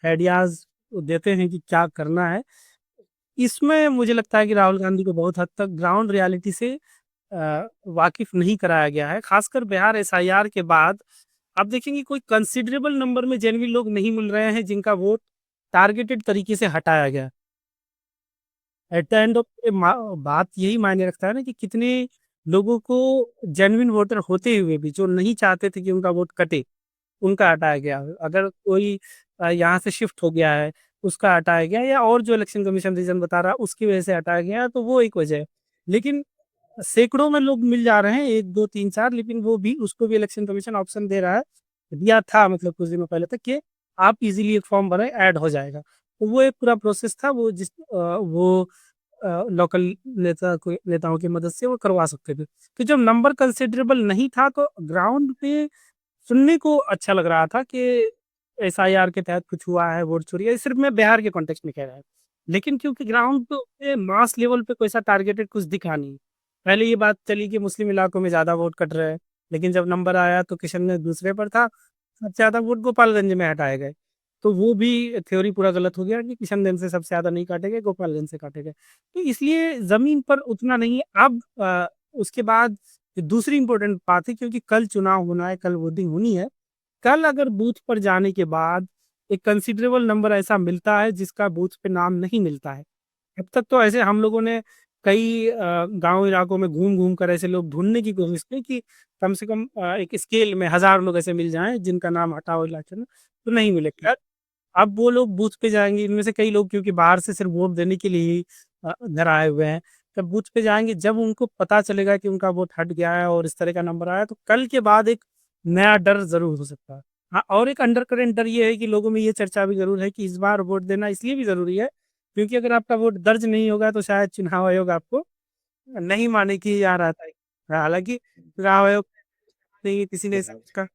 आइडियाज देते हैं कि क्या करना है, इसमें मुझे लगता है कि राहुल गांधी को बहुत हद तक ग्राउंड रियलिटी से वाकिफ नहीं कराया गया है। खासकर बिहार एसआईआर के बाद आप देखेंगे कोई कंसिडरेबल नंबर में जेन्युइन लोग नहीं मिल रहे हैं, जिनका वोट टारगेटेड तरीके से हटाया गया। एट द एंड ऑफ बात यही मायने रखता है ना, कि कितने लोगों को जेन्युइन वोटर होते हुए भी, जो नहीं चाहते थे कि उनका वोट कटे, उनका हटाया गया। अगर कोई यहाँ से शिफ्ट हो गया है, उसका हटाया गया, या और जो इलेक्शन कमीशन रीजन बता रहा है उसकी वजह से हटाया गया, तो वो एक वजह है। लेकिन सैकड़ों में लोग मिल जा रहे हैं, 1 2 3 4, लेकिन वो भी, उसको भी इलेक्शन कमीशन ऑप्शन दे रहा है, दिया था मतलब कुछ दिनों पहले तक, कि आप इजीली एक फॉर्म भरें, ऐड हो जाएगा। तो वो एक पूरा प्रोसेस था, वो वो लोकल नेताओं की मदद से वो करवा सकते थे। तो जब नंबर कंसिडरेबल नहीं था, तो ग्राउंड पे सुनने को अच्छा लग रहा था कि एसआईआर के तहत कुछ हुआ है, वोट चोरी है। सिर्फ मैं बिहार के कॉन्टेक्स्ट में कह रहा हूँ। लेकिन क्योंकि ग्राउंड पे मास लेवल पे कोई सा टारगेटेड कुछ दिखा नहीं। पहले ये बात चली कि मुस्लिम इलाकों में ज़्यादा वोट कट रहे हैं, लेकिन जब नंबर आया तो किशनगंज दूसरे पर था, सबसे ज़्यादा वोट गोपालगंज में हटाए गए। तो वो भी थ्योरी पूरा गलत हो गया कि किशनगंज से सबसे ज़्यादा नहीं काटे गए, गोपालगंज से काटे गए। तो इसलिए ज़मीन पर उतना नहीं है। अब उसके बाद दूसरी इंपॉर्टेंट बात है, क्योंकि कल चुनाव होना है, कल वोटिंग होनी है। कल अगर बूथ पर जाने के बाद एक कंसिडरेबल नंबर ऐसा मिलता है जिसका बूथ पे नाम नहीं मिलता है। अब तक तो ऐसे हम लोगों ने कई गांव इलाकों में घूम घूम कर ऐसे लोग ढूंढने की कोशिश की कि कम से कम एक स्केल में 1000 लोग ऐसे मिल जाएं जिनका नाम हटा हो इलेक्शन में, तो नहीं मिले। खैर, अब वो लोग बूथ पे जाएंगे, इनमें से कई लोग क्योंकि बाहर से सिर्फ वोट देने के लिए ही घर आए हुए हैं। जब बूथ पे जाएंगे, जब उनको पता चलेगा कि उनका वोट हट गया है और इस तरह का नंबर आया, तो कल के बाद एक नया डर जरूर हो सकता है। हाँ, और एक अंडर करेंट डर ये है कि लोगों में ये चर्चा भी जरूर है कि इस बार वोट देना इसलिए भी जरूरी है क्योंकि अगर आपका वोट दर्ज नहीं होगा तो शायद चुनाव आयोग आपको नहीं माने कि आ रहा था। हालांकि चुनाव आयोग नहीं, किसी ने इसका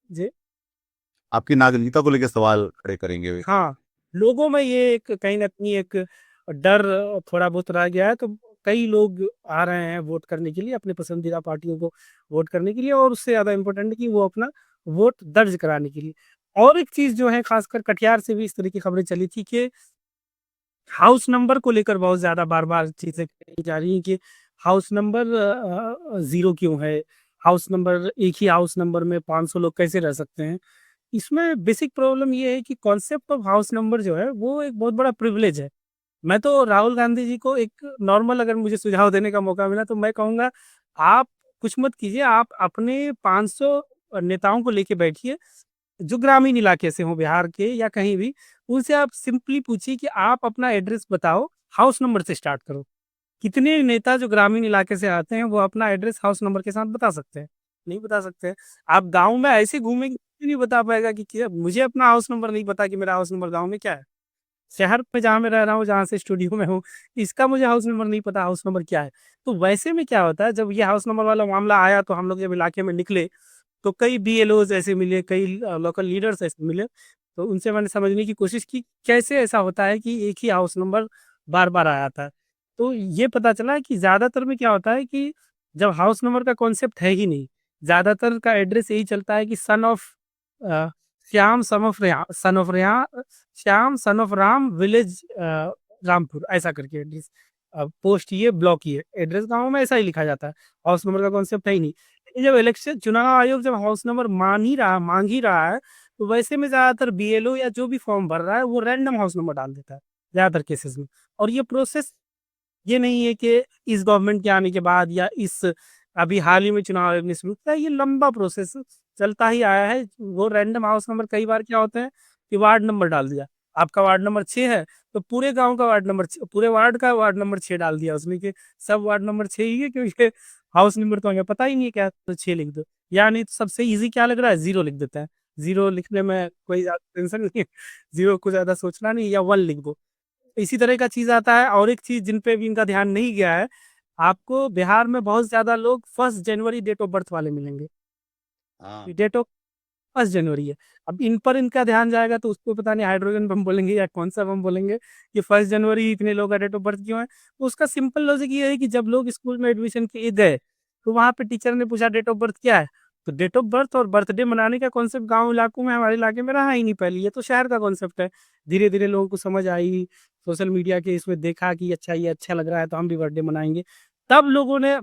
जी आपकी नागरिकता को लेकर सवाल खड़े करेंगे वे। हाँ, लोगों में ये एक कहीं न कहीं एक डर थोड़ा बहुत रह गया है, तो कई लोग आ रहे हैं वोट करने के लिए, अपने पसंदीदा पार्टियों को वोट करने के लिए, और उससे ज़्यादा इम्पोर्टेंट है कि वो अपना वोट दर्ज कराने के लिए। और एक चीज़ जो है, खासकर कटिहार से भी इस तरह की खबरें चली थी कि हाउस नंबर को लेकर बहुत ज़्यादा बार-बार चीज़ें कही जा रही हैं कि हाउस नंबर 0 क्यों है? हाउस नंबर, एक ही हाउस नंबर में 500 लोग कैसे रह सकते हैं? इसमें बेसिक प्रॉब्लम ये है कि कॉन्सेप्ट ऑफ हाउस नंबर जो है वो एक बहुत बड़ा प्रिविलेज है। मैं तो राहुल गांधी जी को एक नॉर्मल, अगर मुझे सुझाव देने का मौका मिला तो मैं कहूँगा, आप कुछ मत कीजिए, आप अपने 500 नेताओं को लेके बैठिए जो ग्रामीण इलाके से हों, बिहार के या कहीं भी। उनसे आप सिंपली पूछिए कि आप अपना एड्रेस बताओ, हाउस नंबर से स्टार्ट करो। कितने नेता जो ग्रामीण इलाके से आते हैं वो अपना एड्रेस हाउस नंबर के साथ बता सकते हैं? नहीं बता सकते हैं। आप गाँव में ऐसे घूमेंगे, कोई नहीं बता पाएगा कि क्या, मुझे अपना हाउस नंबर नहीं पता कि मेरा हाउस नंबर गाँव में क्या है। शहर में जहाँ मैं रह रहा हूँ, जहाँ से स्टूडियो में हूँ, इसका मुझे हाउस नंबर नहीं पता, हाउस नंबर क्या है। तो वैसे में क्या होता है, जब ये हाउस नंबर वाला मामला आया तो हम लोग जब इलाके में निकले, तो कई बीएलओज़ ऐसे मिले, कई लोकल लीडर्स ऐसे मिले, तो उनसे मैंने समझने की कोशिश की, कैसे ऐसा होता है कि एक ही हाउस नंबर बार-बार आ जाता है। तो ये पता चला कि ज़्यादातर में क्या होता है कि जब हाउस नंबर का कॉन्सेप्ट है ही नहीं, ज़्यादातर का एड्रेस यही चलता है कि son of a, Shyam son of Ram village Rampur, ऐसा करके एड्रेस, पोस्ट ये, ब्लॉक ये, एड्रेस गाँव में ऐसा ही लिखा जाता है। हाउस नंबर का कॉन्सेप्ट है ही नहीं। लेकिन जब इलेक्शन चुनाव आयोग जब हाउस नंबर माँग ही रहा है, तो वैसे में ज़्यादातर बीएलओ या जो भी फॉर्म भर रहा है, वो रैंडम हाउस नंबर डाल देता है, ज़्यादातर केसेज़ में। और ये प्रोसेस ये नहीं है कि इस गवर्नमेंट के आने के बाद या इस अभी हाल ही में चुनाव आयोग ने शुरू किया, ये लंबा प्रोसेस चलता ही आया है। वो रैंडम हाउस नंबर कई बार क्या होते हैं कि वार्ड नंबर डाल दिया। आपका वार्ड नंबर 6 है, तो पूरे गाँव का वार्ड नंबर 6, पूरे वार्ड का वार्ड नंबर 6 डाल दिया उसने कि सब वार्ड नंबर 6 ही है, क्योंकि हाउस नंबर तो हमें पता ही नहीं है क्या है, तो 6 लिख दो। या नहीं तो सबसे ईज़ी क्या लग रहा है, 0 लिख देते हैं। 0 लिखने में कोई ज़्यादा टेंशन नहीं है, 0 को ज़्यादा सोचना नहीं, या 1 लिख दो। इसी तरह का चीज़ आता है। और एक चीज़ जिन पे भी इनका ध्यान नहीं गया है, आपको बिहार में बहुत ज़्यादा लोग 1 जनवरी डेट ऑफ बर्थ वाले मिलेंगे। हाँ। डेट ऑफ 1 जनवरी है। अब इन पर इनका ध्यान जाएगा तो उसको पता नहीं हाइड्रोजन बम बोलेंगे या कौन-सा बम बोलेंगे, कि 1 जनवरी इतने लोग का डेट ऑफ बर्थ क्यों है? तो उसका सिंपल लॉजिक ये है कि जब लोग स्कूल में एडमिशन के लिए गए, तो वहाँ पे टीचर ने पूछा डेट ऑफ बर्थ क्या है? तो डेट ऑफ बर्थ और बर्थडे मनाने का कॉन्सेप्ट गाँव इलाकों में, हमारे इलाके में रहा ही नहीं पहले, ये तो शहर का कॉन्सेप्ट है। धीरे-धीरे लोगों को समझ आई, सोशल मीडिया के इसमें देखा कि अच्छा, ये अच्छा लग रहा है तो हम भी बर्थडे मनाएँगे। तब लोगों ने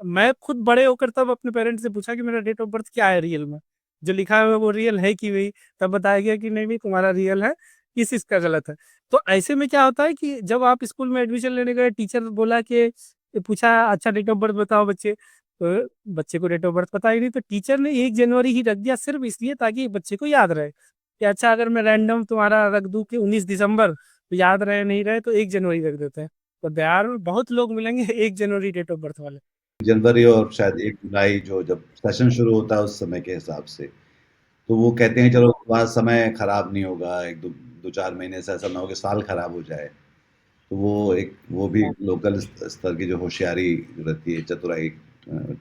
मैं खुद बड़े होकर तब अपने पेरेंट्स से पूछा कि मेरा डेट ऑफ बर्थ क्या है रियल में? जो लिखा हुआ है वो रियल है कि नहीं? तब बताया गया कि नहीं-नहीं तुम्हारा रियल है, इस इसका गलत है। तो ऐसे में क्या होता है कि जब आप स्कूल में एडमिशन लेने गए, टीचर बोला कि पूछा अच्छा डेट ऑफ बर्थ बताओ बच्चे, तो बच्चे को डेट ऑफ बर्थ पता ही नहीं, तो टीचर ने 1 जनवरी ही रख दिया सिर्फ़ इसलिए ताकि बच्चे को याद रहे, कि अच्छा अगर मैं रैंडम तुम्हारा रख दूँ कि 19 दिसंबर, तो याद रहे नहीं रहे तो 1 जनवरी रख देते हैं। तो बिहार में बहुत लोग मिलेंगे 1 जनवरी डेट ऑफ बर्थ वाले। जनवरी और शायद 1 जुलाई जो जब सेशन शुरू होता है उस समय के हिसाब से। तो वो कहते हैं चलो तुम्हारा समय खराब नहीं होगा, 1 दो 2-4 महीने से ऐसा ना हो कि साल खराब हो जाए। तो वो भी लोकल स्तर की जो होशियारी रहती है, चतुराई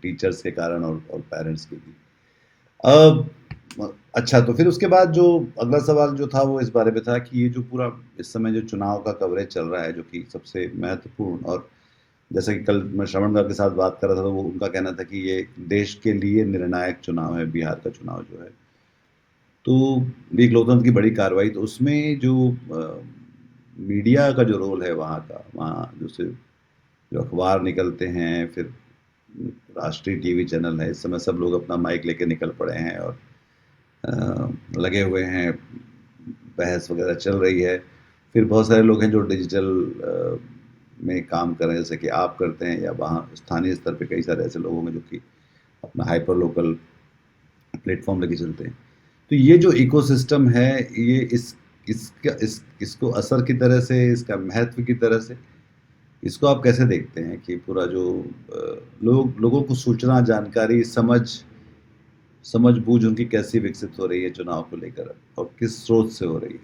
टीचर्स के कारण और पेरेंट्स की भी। अब अच्छा, तो फिर उसके बाद जो अगला सवाल जो था वो इस बारे में था कि ये जो पूरा इस समय जो चुनाव का कवरेज चल रहा है, जो कि सबसे महत्वपूर्ण, और जैसे कि कल मैं श्रवण गा के साथ बात कर रहा था, तो वो उनका कहना था कि ये देश के लिए निर्णायक चुनाव है, बिहार का चुनाव जो है। तो एक लोकतंत्र की बड़ी कार्रवाई, तो उसमें जो मीडिया का जो रोल है वहाँ का, वहाँ जैसे जो अखबार निकलते हैं, फिर राष्ट्रीय टीवी चैनल है, इस समय सब लोग अपना माइक लेके निकल पड़े हैं और लगे हुए हैं, बहस वगैरह चल रही है। फिर बहुत सारे लोग हैं जो डिजिटल में काम कर रहे हैं, जैसे कि आप करते हैं, या वहाँ स्थानीय स्तर पे कई सारे ऐसे लोग होंगे जो कि अपना हाइपर लोकल प्लेटफॉर्म लेके चलते हैं। तो ये जो इकोसिस्टम है, ये इसको असर की तरह से, इसका महत्व की तरह से, इसको आप कैसे देखते हैं कि पूरा जो लोगों को सूचना, जानकारी, समझ-बूझ उनकी कैसी विकसित हो रही है चुनाव को लेकर, और किस स्रोत से हो रही है?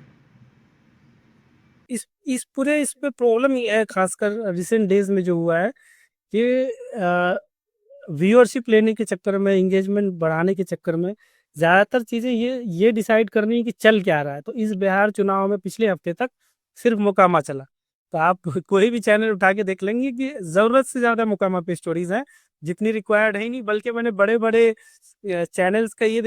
इस पूरे इस पे प्रॉब्लम ये है, खासकर रिसेंट डेज में जो हुआ है कि व्यूअरशिप लेने के चक्कर में, एंगेजमेंट बढ़ाने के चक्कर में ज़्यादातर चीज़ें ये डिसाइड करनी है कि चल क्या रहा है। तो इस बिहार चुनाव में पिछले हफ्ते तक सिर्फ मोकामा चला। तो आप कोई भी चैनल उठा के देख लेंगे कि ज़रूरत से ज़्यादा मोकामा पे स्टोरीज़ हैं, जितनी रिक्वायर्ड है ही नहीं। बल्कि मैंने बड़े-बड़े चैनल्स का ये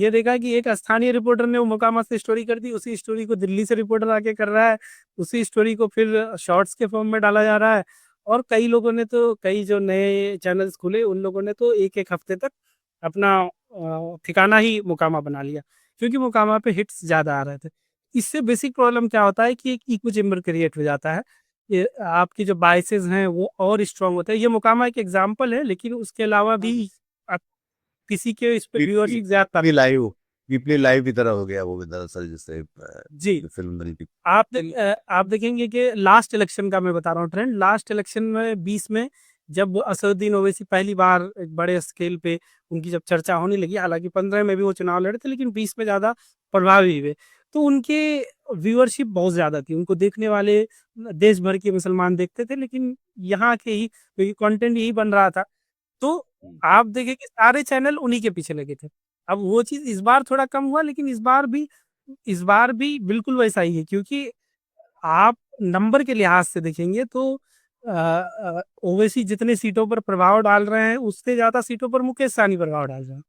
देखा कि एक स्थानीय रिपोर्टर ने वो मोकामा से स्टोरी कर दी, उसी स्टोरी को दिल्ली से रिपोर्टर आके कर रहा है, उसी स्टोरी को फिर शॉर्ट्स के फॉर्म में डाला जा रहा है। और कई लोगों ने तो, कई जो नए चैनल्स खुले उन लोगों ने तो 1-1 हफ्ते तक अपना ठिकाना ही मोकामा बना लिया, क्योंकि मोकामा पे हिट्स ज़्यादा आ रहे थे। इससे बेसिक प्रॉब्लम क्या होता है कि एक इको चेम्बर क्रिएट हो जाता है। ये आपकी जो बायसेस हैं वो और स्ट्रॉन्ग होते हैं। ये मोकामा एक एग्ज़ाम्पल है, लेकिन उसके अलावा भी आप किसी के इस पे व्यूअरशिप ज़्यादा। पीपली लाइव, पीपली लाइव की तरह हो गया वो भी दरअसल, जिससे जी। फिल्म बनी थी। आप देखेंगे कि लास्ट इलेक्शन का मैं बता रहा हूँ ट्रेंड, लास्ट इलेक्शन में 20 में जब असदुद्दीन ओवैसी पहली बार एक बड़े स्केल पे उनकी जब चर्चा होने लगी, हालांकि 15 में भी वो चुनाव लड़े थे, लेकिन 20 में ज़्यादा प्रभावी हुए। तो उनके व्यूअरशिप बहुत ज़्यादा थी, उनको देखने वाले देश भर के मुसलमान देखते थे, लेकिन यहाँ के ही, क्योंकि कंटेंट यही बन रहा था, तो आप देखें कि सारे चैनल उन्हीं के पीछे लगे थे। अब वो चीज़ इस बार थोड़ा कम हुआ, लेकिन इस बार भी बिल्कुल वैसा ही है, क्योंकि आप नंबर के लिहाज से देखेंगे तो ओवैसी जितने सीटों पर प्रभाव डाल रहे हैं, उससे ज़्यादा सीटों पर मुकेश सहनी प्रभाव डाल रहे हैं।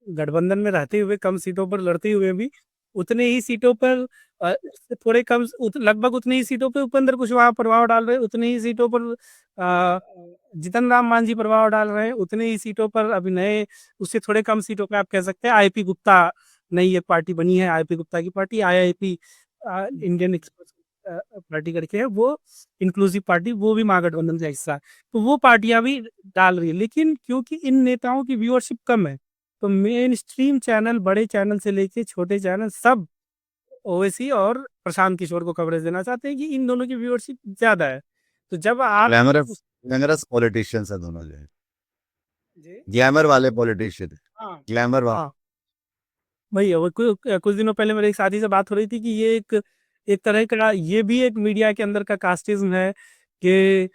गठबंधन में रहते हुए, कम सीटों पर लड़ते हुए भी उतने ही सीटों पर उससे थोड़े कम लगभग उतनी ही सीटों पे उपेंद्र कुशवाहा प्रभाव डाल रहे हैं, उतनी ही सीटों पर जीतन राम मांझी प्रभाव डाल रहे हैं, उतनी ही सीटों पर अभी नए, उससे थोड़े कम सीटों पे आप कह सकते हैं आईपी गुप्ता, नई एक पार्टी बनी है आईपी गुप्ता की party, IIP Indian express party करके है, वो इंक्लूसिव पार्टी, वो भी महागठबंधन का हिस्सा है। तो वो पार्टियां भी डाल रही है, लेकिन क्योंकि इन नेताओं की व्यूअरशिप कम है, तो मेन स्ट्रीम चैनल, बड़े चैनल से लेके छोटे चैनल, सब ओवैसी और प्रशांत किशोर को कवरेज देना चाहते हैं कि इन दोनों की व्यूअरशिप ज़्यादा है। तो जब आप ग्लैमरस ग्लैमरस पॉलिटिशियंस है दोनों जो है, जी, ग्लैमर वाले पॉलिटिशियन, हाँ, ग्लैमर वाले। हाँ, वही है। वो कुछ दिनों पहले मेरे एक साथी से बात हो रही थी कि ये एक एक तरह का, ये भी एक मीडिया के अंदर का कास्टिज़्म है कि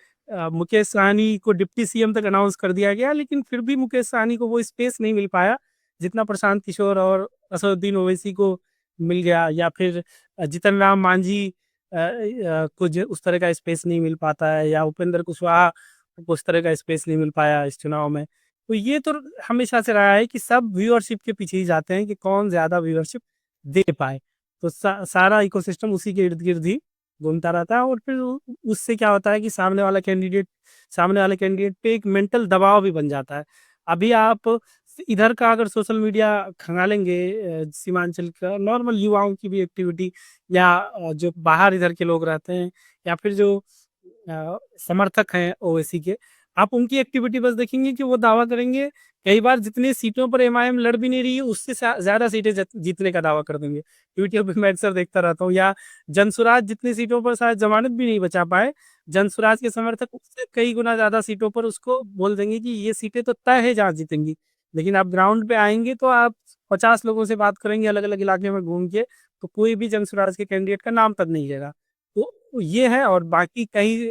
मुकेश सहनी को डिप्टी सीएम तक अनाउंस कर दिया गया, लेकिन फिर भी मुकेश सहनी को वो स्पेस नहीं मिल पाया, जितना प्रशांत किशोर और असदुद्दीन ओवैसी को मिल गया, या फिर जीतन राम मांझी को उस तरह का स्पेस नहीं मिल पाता है, या उपेंद्र कुशवाहा को उस तरह का स्पेस नहीं मिल पाया इस चुनाव में। तो ये तो हमेशा से रहा है कि सब व्यूअरशिप के पीछे ही जाते हैं कि कौन ज़्यादा व्यूअरशिप दे पाए। तो सारा इकोसिस्टम उसी के इर्द-गिर्द ही घूमता रहता है, और फिर उससे क्या होता है कि सामने वाले कैंडिडेट पे एक मेंटल दबाव भी बन जाता है। अभी आप इधर का अगर सोशल मीडिया खंगालेंगे, सीमांचल का नॉर्मल युवाओं की भी एक्टिविटी, या जो बाहर इधर के लोग रहते हैं, या फिर जो समर्थक हैं ओवैसी के, आप उनकी एक्टिविटी बस देखेंगे कि वो दावा करेंगे, कई बार जितनी सीटों पर एमआईएम लड़ भी नहीं रही है, उससे ज़्यादा सीटें जीतने का दावा कर देंगे। यूट्यूब पे मैं अक्सर देखता रहता हूँ, या जनसुराज जितनी सीटों पर शायद जमानत भी नहीं बचा पाए, जनसुराज के समर्थक उससे कई गुना ज़्यादा सीटों पर उसको बोल देंगे कि ये सीटें तो तय है जहाँ जीतेंगी। लेकिन आप ग्राउंड पे आएँगे तो आप 50 लोगों से बात करेंगे अलग-अलग इलाके में घूम के, तो कोई भी जनसुराज के कैंडिडेट का नाम तक नहीं लेगा। तो ये है, और बाकी कहीं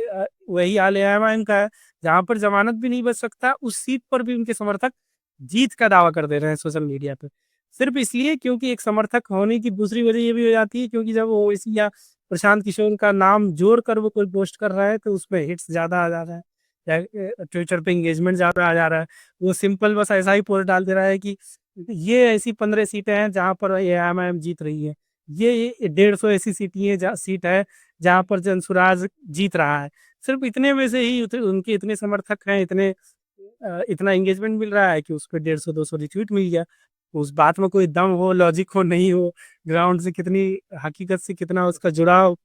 वही हाल एमआईएम का है, जहाँ पर ज़मानत भी नहीं बच सकता, उस सीट पर भी उनके समर्थक जीत का दावा कर दे रहे हैं सोशल मीडिया पे। सिर्फ़ इसलिए क्योंकि एक समर्थक होने की दूसरी वजह ये भी हो जाती है क्योंकि जब ओवैसी या प्रशांत किशोर का नाम जोड़कर वो कोई पोस्ट कर रहा है तो उसपे हिट्स ज़्यादा आ जा रहा है। या ट्विटर पे एंगेजमेंट ज़्यादा आ जा रहा है। वो सिंपल बस ऐसा ही पोस्ट डाल दे रहा है कि ये ऐसी 15 सीटें हैं जहाँ पर एआईएमआईएम जीत रही है। ये 150 ऐसी सीट है जहाँ पर जनसुराज जीत रहा है। सिर्फ़ इतने में से ही उनके इतने समर्थक हैं, इतना एंगेजमेंट मिल रहा है कि उसपे 150-200 रिट्वीट मिल गया। उस बात में कोई दम हो, लॉजिक हो, नहीं हो, ग्राउंड से कितनी हकीकत से कितना उसका जुड़ाव।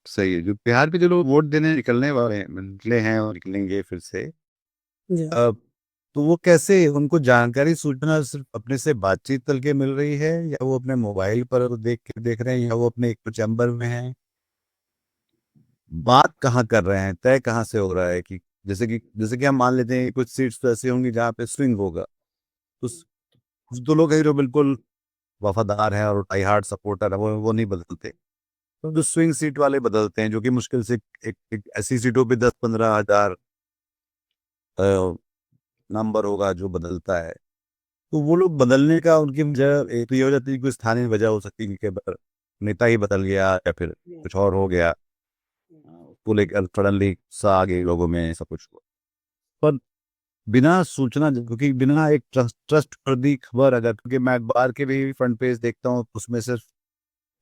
सही है, जो बिहार पे जो लोग वोट देने निकलने वाले हैं, निकले हैं और निकलेंगे फिर से, जी। तो वो कैसे, उनको जानकारी सूचना सिर्फ अपने से बातचीत करके मिल रही है, या वो अपने मोबाइल पर देख रहे हैं, या वो अपने एक चैम्बर में हैं? बात कहाँ कर रहे हैं, तय कहाँ से हो रहा है कि जैसे कि हम मान लेते हैं कि कुछ सीट्स तो ऐसी होंगी जहाँ पे स्विंग होगा, तो कुछ तो लोग हैं जो बिल्कुल वफादार हैं और डाई हार्ड सपोर्टर है, वो नहीं बदलते। तो जो स्विंग सीट वाले बदलते हैं, जो कि मुश्किल से एक ऐसी सीटों पे 10-15 हजार नंबर होगा जो बदलता है, तो वो लोग बदलने का उनकी वजह एक तो ये हो जाती है कि कोई स्थानीय वजह हो सकती है कि नेता ही बदल गया या फिर कुछ और हो गया, उसको लेकर सडनली सा आ गई लोगों में, ऐसा कुछ हुआ। पर बिना सूचना, क्योंकि बिना एक ट्रस्ट वर्दी खबर, अगर, क्योंकि मैं अखबार के भी फ्रंट पेज देखता हूँ, उसमें सिर्फ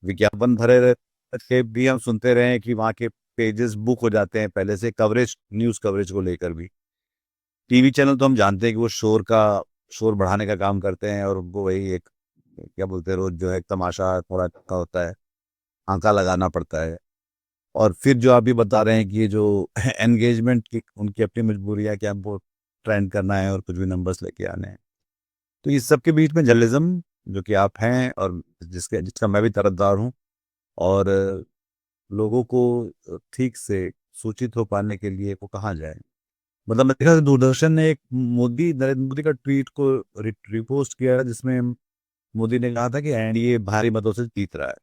विज्ञापन भरे रहते भी, हम सुनते रहे हैं कि वहाँ के पेजेस बुक हो जाते हैं पहले से, कवरेज, न्यूज़ कवरेज को लेकर भी। टीवी चैनल तो हम जानते हैं कि वो शोर बढ़ाने का काम करते हैं, और उनको वही एक, क्या बोलते हैं, रोज जो है एक तमाशा थोड़ा का होता है, आंका लगाना पड़ता है। और फिर जो आप भी बता रहे हैं कि ये जो एंगेजमेंट की उनकी अपनी मजबूरी है कि हमको ट्रेंड करना है और कुछ भी नंबर्स लेके आने हैं, तो इस सब के बीच में जर्नलिज्म जो कि आप हैं, और जिसका मैं भी तरफदार हूँ, और लोगों को ठीक से सूचित हो पाने के लिए वो कहाँ जाए? मतलब मैं देखा दूरदर्शन ने एक नरेंद्र मोदी का ट्वीट को रिपोस्ट किया, जिसमें मोदी ने कहा था कि एनडीए भारी मतों से जीत रहा है,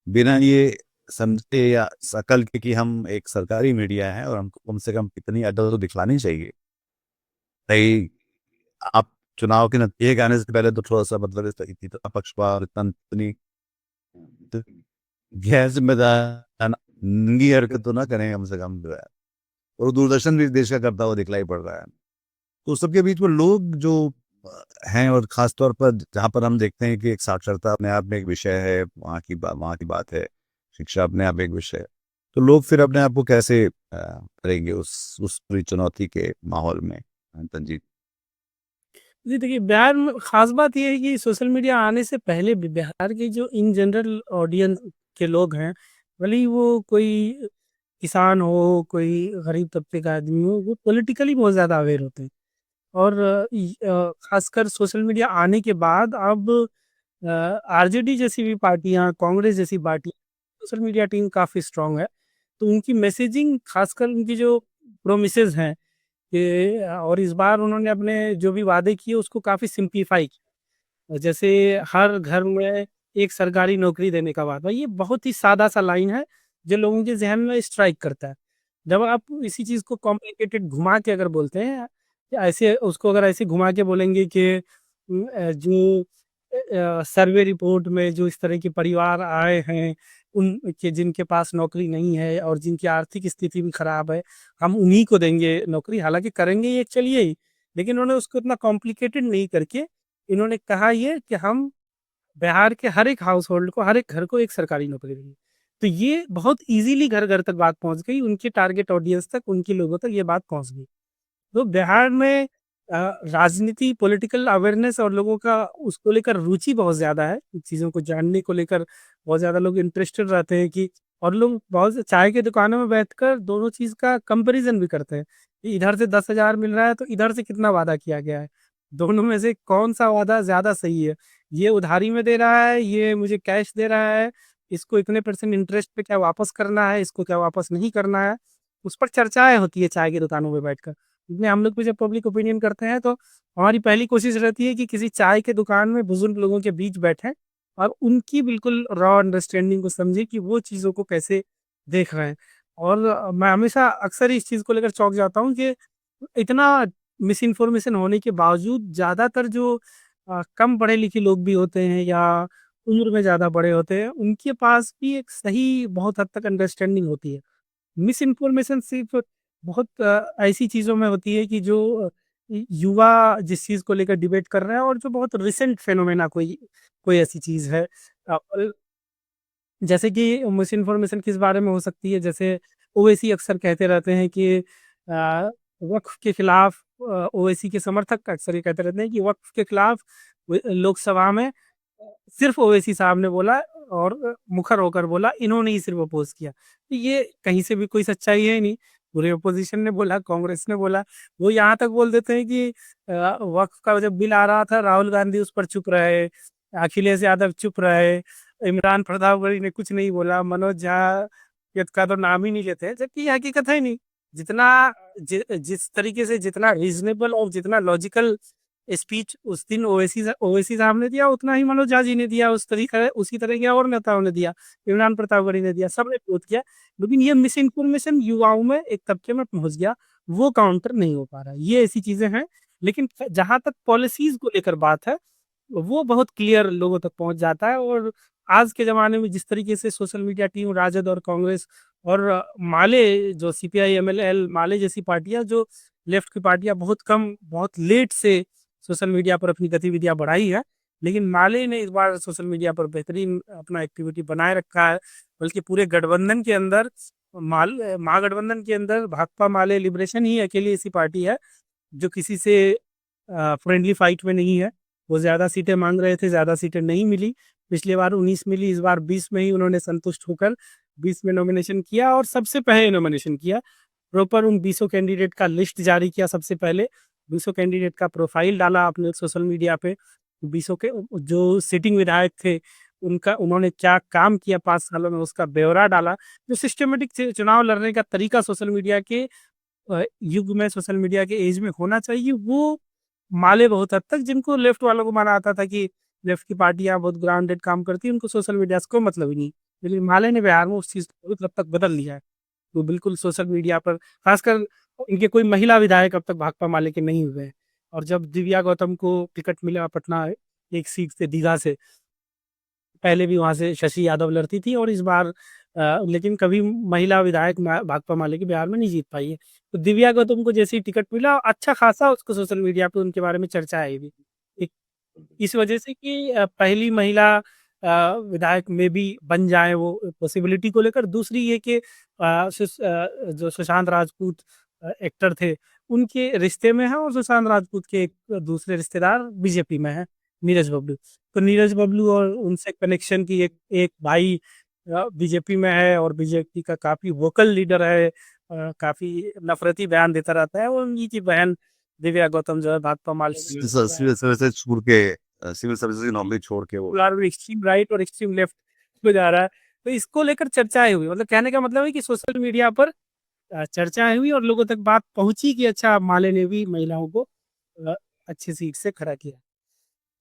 बिना ये समझे या शकल के कि हम एक सरकारी मीडिया है और हमको कम से कम इतनी अदल तो दिखलानी चाहिए। नहीं, आप चुनाव के नतीजे के आने से पहले तो थोड़ा सा मतलब इतना पक्षपात, इतनी गैर जिम्मेदार नंगी हरकत तो ना करें कम से कम, जो है। और दूरदर्शन भी इस देश का करता हुआ दिखलाई पड़ रहा है। तो सबके बीच में लोग जो हैं, और खास तौर पर जहाँ पर हम देखते हैं कि एक साक्षरता अपने आप में एक विषय है, वहाँ की बात है, शिक्षा अपने आप में एक विषय है, तो लोग फिर अपने आप को कैसे करेंगे उस पूरी चुनौती के माहौल में, तंजीब? जी, देखिए बिहार में ख़ास बात ये है कि सोशल मीडिया आने से पहले भी बिहार की जो इन जनरल ऑडियंस के लोग हैं, भले ही वो कोई किसान हो, कोई गरीब तबके का आदमी हो, वो पॉलिटिकली बहुत ज़्यादा अवेयर होते हैं। और ख़ासकर सोशल मीडिया आने के बाद अब आरजेडी जैसी भी पार्टियाँ, कांग्रेस जैसी पार्टी, सोशल मीडिया टीम काफ़ी स्ट्रॉन्ग है। तो उनकी मैसेजिंग ख़ासकर उनकी जो प्रोमिसेस हैं कि और इस बार उन्होंने अपने जो भी वादे किए उसको काफ़ी सिम्प्लीफाई किया। जैसे हर घर में एक सरकारी नौकरी देने का वादा, ये बहुत ही सादा-सा लाइन है, जो लोगों के ज़हन में स्ट्राइक करता है। जब आप इसी चीज़ को कॉम्प्लिकेटेड घुमा के अगर बोलते हैं, या ऐसे उसको अगर ऐसे घुमा के बोलेंगे कि जो सर्वे रिपोर्ट में जो इस तरह के परिवार आए हैं, उनके जिनके पास नौकरी नहीं है और जिनकी आर्थिक स्थिति भी खराब है, हम उन्हीं को देंगे नौकरी। हालाँकि करेंगे ये चलिए ही, लेकिन उन्होंने उसको इतना कॉम्प्लिकेटेड नहीं करके, इन्होंने कहा ये कि हम बिहार के हर एक हाउसहोल्ड को, हर एक घर को एक सरकारी नौकरी देंगे। तो ये बहुत ईज़िली घर-घर तक बात पहुँच गई, उनके टारगेट ऑडियंस तक, उनके लोगों तक ये बात पहुँच गई। तो बिहार में राजनीति, पॉलिटिकल अवेयरनेस और लोगों का उसको लेकर रुचि बहुत ज़्यादा है। चीज़ों को जानने को लेकर बहुत ज़्यादा लोग इंटरेस्टेड रहते हैं कि, और लोग बहुत से चाय की दुकानों में बैठकर दोनों चीज़ का कंपैरिज़न भी करते हैं कि इधर से 10,000 मिल रहा है, तो इधर से कितना वादा किया गया है। दोनों में से कौन-सा वादा ज़्यादा सही है? ये उधारी में दे रहा है, ये मुझे कैश दे रहा है, इसको इतने % इंटरेस्ट पे क्या वापस करना है, इसको क्या वापस नहीं करना है? उस पर चर्चाएँ होती है चाय की दुकानों में बैठकर। इसलिए हम लोग भी जब पब्लिक ओपिनियन करते हैं तो हमारी पहली कोशिश रहती है कि किसी चाय की दुकान में बुजुर्ग लोगों के बीच बैठें और उनकी बिल्कुल रॉ अंडरस्टैंडिंग को समझें कि वो चीज़ों को कैसे देख रहे हैं। और मैं हमेशा अक्सर इस चीज़ को लेकर चौंक जाता हूँ कि इतना मिस इन्फॉर्मेशन होने के बावजूद ज़्यादातर जो कम पढ़े लिखे लोग भी होते हैं या उम्र में ज़्यादा बड़े होते हैं, उनके पास भी एक सही बहुत हद तक अंडरस्टैंडिंग होती है। मिस इन्फॉर्मेशन सिर्फ़ बहुत ऐसी चीज़ों में होती है कि जो युवा जिस चीज़ को लेकर डिबेट कर रहे हैं और जो बहुत रिसेंट फिनोमेना कोई कोई ऐसी चीज़ है। जैसे कि मिस इन्फॉर्मेशन किस बारे में हो सकती है, जैसे ओवैसी अक्सर कहते रहते हैं कि वक्फ के खिलाफ, ओवैसी के समर्थक अक्सर ये कहते रहते हैं कि वक्फ के खिलाफ लोकसभा में सिर्फ ओवैसी साहब ने बोला और मुखर होकर बोला, इन्होंने ही सिर्फ अपोज किया। तो ये कहीं से भी कोई सच्चाई है ही नहीं। पूरे अपोजिशन ने बोला, कांग्रेस ने बोला। वो यहाँ तक बोल देते हैं कि वक्फ का जब बिल आ रहा था, राहुल गांधी उस पर चुप रहे, अखिलेश यादव चुप रहे, इमरान प्रतापगढ़ी ने कुछ नहीं बोला, मनोज झा का तो नाम ही नहीं लेते हैं, जबकि ये हकीकत है नहीं। जितना जिस तरीके से जितना रीजनेबल और जितना लॉजिकल स्पीच उस दिन ओवैसी साहब ने दिया, उतना ही मनोज झा जी ने दिया, उसी तरह के और नेताओं ने दिया, इमरान प्रतापगढ़ी ने दिया, सबने विरोध किया। लेकिन ये मिस इन्फॉर्मेशन युवाओं में एक तबके में पहुंच गया, वो काउंटर नहीं हो पा रहा। ये ऐसी चीजें हैं। लेकिन जहां तक पॉलिसीज को लेकर बात है, वो बहुत क्लियर लोगों तक पहुंच जाता है। और आज के ज़माने में जिस तरीके से सोशल मीडिया टीम राजद और कांग्रेस और माले जो सीपीआई, एमएलएल, माले जैसी पार्टियां, जो लेफ्ट की पार्टियां बहुत कम, बहुत लेट से सोशल मीडिया पर अपनी गतिविधियां बढ़ाई है, लेकिन माले ने इस बार सोशल मीडिया पर बेहतरीन अपना एक्टिविटी बनाए रखा है। बल्कि पूरे गठबंधन के अंदर, महागठबंधन के अंदर भाकपा माले लिबरेशन ही अकेली ऐसी पार्टी है जो किसी से फ्रेंडली फाइट में नहीं है। वो ज़्यादा सीटें मांग रहे थे, ज़्यादा सीटें नहीं मिली। पिछली बार 19 मिली, इस बार 20 में ही उन्होंने संतुष्ट होकर 20 में नॉमिनेशन किया और सबसे पहले नॉमिनेशन किया। प्रॉपर उन 20 कैंडिडेट का लिस्ट जारी किया सबसे पहले, 20 कैंडिडेट का प्रोफाइल डाला अपने सोशल मीडिया पे। 20 के जो सिटिंग विधायक थे, उनका उन्होंने क्या काम किया 5 सालों में, उसका ब्यौरा डाला। जो सिस्टमैटिक चुनाव लड़ने का तरीका सोशल मीडिया के युग में, सोशल मीडिया के एज में होना चाहिए, वो माले बहुत हद तक, जिनको लेफ्ट वालों को माना आता था कि लेफ्ट की पार्टियां बहुत ग्राउंडेड काम करती हैं, उनको सोशल मीडिया से कोई मतलब ही नहीं। लेकिन माले ने बिहार में उस चीज़ को बहुत हद तक बदल लिया है। वो बिल्कुल सोशल मीडिया पर, खासकर इनके कोई महिला विधायक अब तक भाकपा माले के नहीं हुए हैं। और जब दिव्या गौतम को टिकट मिला पटना एक सीट से, दीघा से, पहले भी वहाँ से शशि यादव लड़ती थी और इस बार लेकिन कभी महिला विधायक भाकपा माले की बिहार में नहीं जीत पाई है। तो दिव्या गौतम को जैसे ही टिकट मिला, अच्छा खासा उसको सोशल मीडिया पे उनके बारे में चर्चा आई भी। एक इस वजह से कि पहली महिला विधायक में भी बन जाए वो पॉसिबिलिटी को लेकर। दूसरी ये कि जो सुशांत राजपूत एक्टर थे, उनके रिश्ते में है, और सुशांत राजपूत के एक दूसरे रिश्तेदार बीजेपी में है, नीरज बबलू। तो नीरज बबलू और उनसे कनेक्शन की एक एक भाई बीजेपी में है और बीजेपी का काफी वोकल लीडर है, काफी नफरती बयान देता रहता है। और उनकी बहन दिव्या गौतम जो है भाकपा माले सिविल सर्विसेज छोड़ के सिविल सर्विसेज की नौकरी छोड़ के वो एक्सट्रीम राइट और एक्सट्रीम लेफ्ट को जा रहा है। तो इसको लेकर चर्चाएं हुई, मतलब कहने का मतलब है कि सोशल मीडिया पर चर्चाएं हुई और लोगों तक बात पहुंची कि अच्छा, माले ने भी महिलाओं को अच्छी सीट से खड़ा किया।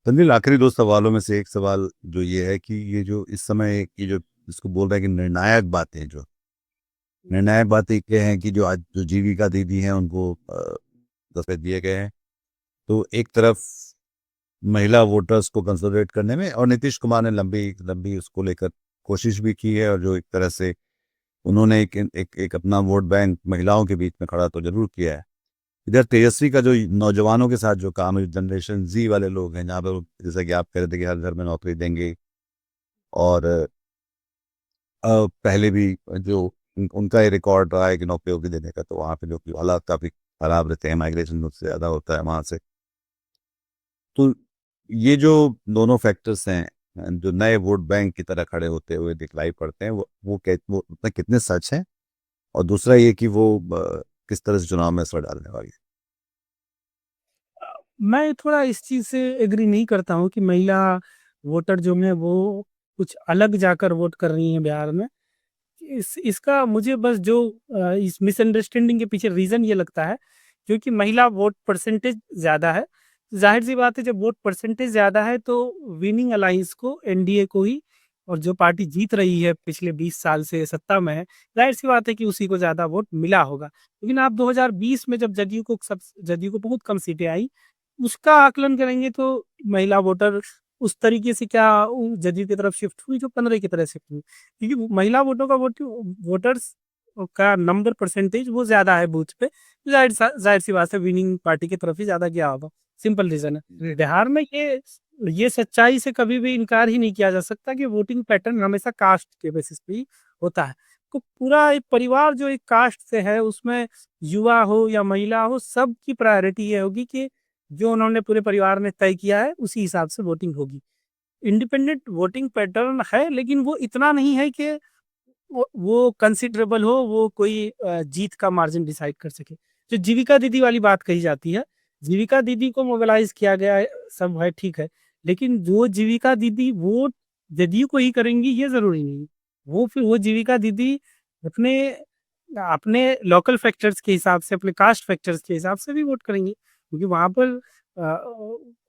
तंजील, आखिरी दो सवालों में से एक सवाल जो ये है कि ये जो इस समय ये जो इसको बोल रहे हैं कि निर्णायक बातें, जो निर्णायक बातें ये हैं कि जो आज जो जीविका दीदी हैं उनको दस्तावेज दिए गए हैं, तो एक तरफ महिला वोटर्स को कंसोलिडेट करने में, और नीतीश कुमार ने लंबी लंबी उसको लेकर कोशिश भी की है, और जो एक तरह से उन्होंने एक अपना वोट बैंक महिलाओं के बीच में खड़ा तो जरूर किया है। इधर तेजस्वी का जो नौजवानों के साथ जो काम है, जनरेशन जी वाले लोग हैं, जहाँ पर जैसा कि आप कह रहे थे कि हर घर में नौकरी देंगे, और पहले भी जो उनका ये रिकॉर्ड रहा है कि नौकरी वोकरी देने का, तो वहाँ पे जो कि हालात काफ़ी खराब रहते हैं, माइग्रेशन उससे ज़्यादा होता है वहाँ से। तो ये जो दोनों फैक्टर्स हैं जो नए वोट बैंक की तरह खड़े होते हुए दिखलाई पड़ते हैं, वो उतना कितने सच हैं, और दूसरा ये कि वो किस तरह से चुनाव में असर डालने वाली है। मैं थोड़ा इस चीज़ से एग्री नहीं करता हूँ कि महिला वोटर जो है वो कुछ अलग जाकर वोट कर रही हैं बिहार में। इसका मुझे बस जो इस मिसअंडरस्टैंडिंग के पीछे रीज़न ये लगता है, क्योंकि महिला वोट परसेंटेज ज़्यादा है। ज़ाहिर-सी बात है, जब वोट परसेंटेज ज़्यादा है तो विनिंग अलायंस को, एनडीए को ही, और जो पार्टी जीत रही है पिछले 20 साल से सत्ता में है, ज़ाहिर-सी बात है कि उसी को ज़्यादा वोट मिला होगा। लेकिन आप 2020 में जब जदयू को बहुत कम सीटें आई, उसका आकलन करेंगे तो महिला वोटर उस तरीके से क्या जदयू की तरफ शिफ्ट हुई जो 15 की तरह शिफ्ट हुई, क्योंकि महिला वोटों का वोटर्स का नंबर परसेंटेज वो ज्यादा है बूथ पे, जाहिर सी बात है विनिंग पार्टी की तरफ ही ज्यादा गया होगा। सिंपल रीजन है बिहार में, ये सच्चाई से कभी भी इनकार ही नहीं किया जा सकता कि वोटिंग पैटर्न हमेशा कास्ट के बेसिस पे ही होता है। तो पूरा एक परिवार जो एक कास्ट से है उसमें युवा हो या महिला हो सबकी प्रायोरिटी ये होगी कि जो उन्होंने पूरे परिवार ने तय किया है उसी हिसाब से वोटिंग होगी। इंडिपेंडेंट वोटिंग पैटर्न है लेकिन वो इतना नहीं है कि वो कंसिडरेबल हो, वो कोई जीत का मार्जिन डिसाइड कर सके। जो जीविका दीदी वाली बात कही जाती है, जीविका दीदी को मोबिलाइज किया गया है, सब है ठीक है, लेकिन जो जीविका दीदी वोट जदयू को ही करेंगी ये जरूरी नहीं। वो फिर वो जीविका दीदी अपने अपने लोकल फैक्टर्स के हिसाब से, अपने कास्ट फैक्टर्स के हिसाब से भी वोट करेंगी, क्योंकि वहां पर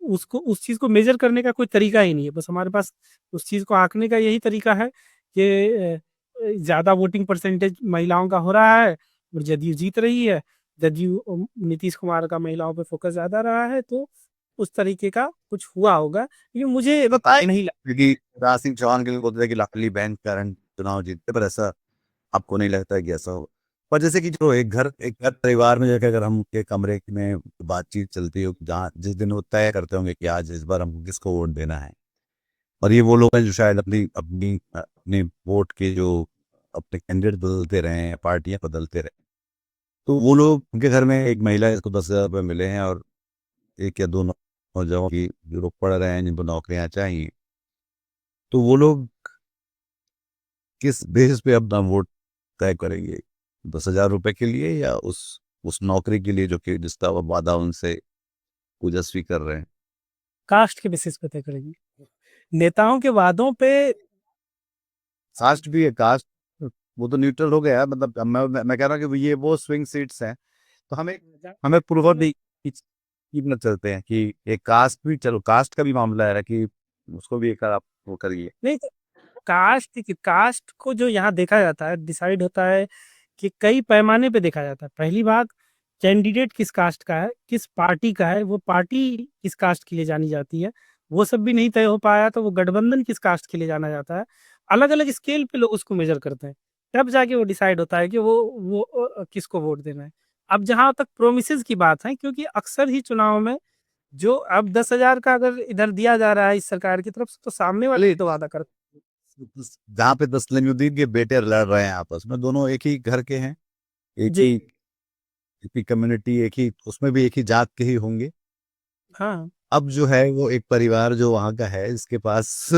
उसको उस चीज को मेजर करने का कोई तरीका ही नहीं है। बस हमारे पास उस चीज को आंकने का यही तरीका है कि ज्यादा वोटिंग परसेंटेज महिलाओं का हो रहा है और जदयू जीत रही है, जदयू नीतीश कुमार का महिलाओं पे फोकस ज्यादा रहा है, तो उस तरीके का कुछ हुआ होगा, लेकिन मुझे बताया नहीं लगता। क्योंकि शिवराज सिंह चौहान के लिए बोलते थे कि लाडली बहन के कारण चुनाव जीतते, पर ऐसा आपको नहीं लगता है कि ऐसा हो? पर जैसे कि जो एक घर परिवार में जाकर अगर हम के कमरे में बातचीत चलती हो, जहाँ जिस दिन वो तय करते होंगे कि आज इस बार हमको किसको वोट देना है, और ये वो लोग हैं जो शायद अपनी अपनी अपने वोट के जो अपने कैंडिडेट बदलते रहे हैं, पार्टियां बदलते रहे, तो वो लोग उनके घर में एक महिला है, इसको 10,000 रुपये मिले हैं और एक या दो नौजवान की जो लोग पढ़ रहे हैं जिनको नौकरियां चाहिए, तो वो लोग किस बेसिस पे अपना वोट तय करेंगे? 10,000 रुपए के लिए या उस नौकरी के लिए जो कि जिसका वो वादा उनसे ओजस्वी कर रहे हैं? कास्ट के बेसिस पे तय करेंगे, नेताओं के वादों पे। कास्ट भी है, कास्ट वो तो न्यूट्रल हो गया, मतलब अब मैं कह रहा हूँ कि ये वो स्विंग सीट्स हैं, तो हमें हमें पूर्ववत भी न चलते हैं कि एक कास्ट भी, चलो कास्ट का भी मामला है कि उसको भी एक आप वो करिए। नहीं, कास्ट को जो यहाँ देखा जाता है, डिसाइड होता है कि कई पैमाने पे देखा जाता है। पहली बात, कैंडिडेट किस कास्ट का है, किस पार्टी का है, वो पार्टी किस कास्ट के लिए जानी जाती है, वो सब भी नहीं तय हो पाया तो वो गठबंधन किस कास्ट के लिए जाना जाता है। अलग अलग स्केल पे लोग उसको मेजर करते हैं, तब जाके वो डिसाइड होता है कि वो किसको वोट देना है। अब जहां तक प्रोमिसेस की बात है, क्योंकि अक्सर ही चुनाव में जो अब 10,000 का अगर इधर दिया जा रहा है इस सरकार की तरफ से, तो सामने वाले ही तो वादा करते जहाँ पे तस्लीमुद्दीन के बेटे लड़ रहे हैं आपस में, दोनों एक ही घर के हैं, हैं। एक जी। ही कम्युनिटी, एक ही, उसमें भी एक ही जात के ही होंगे। हाँ। अब जो है वो एक परिवार जो वहां का है, इसके पास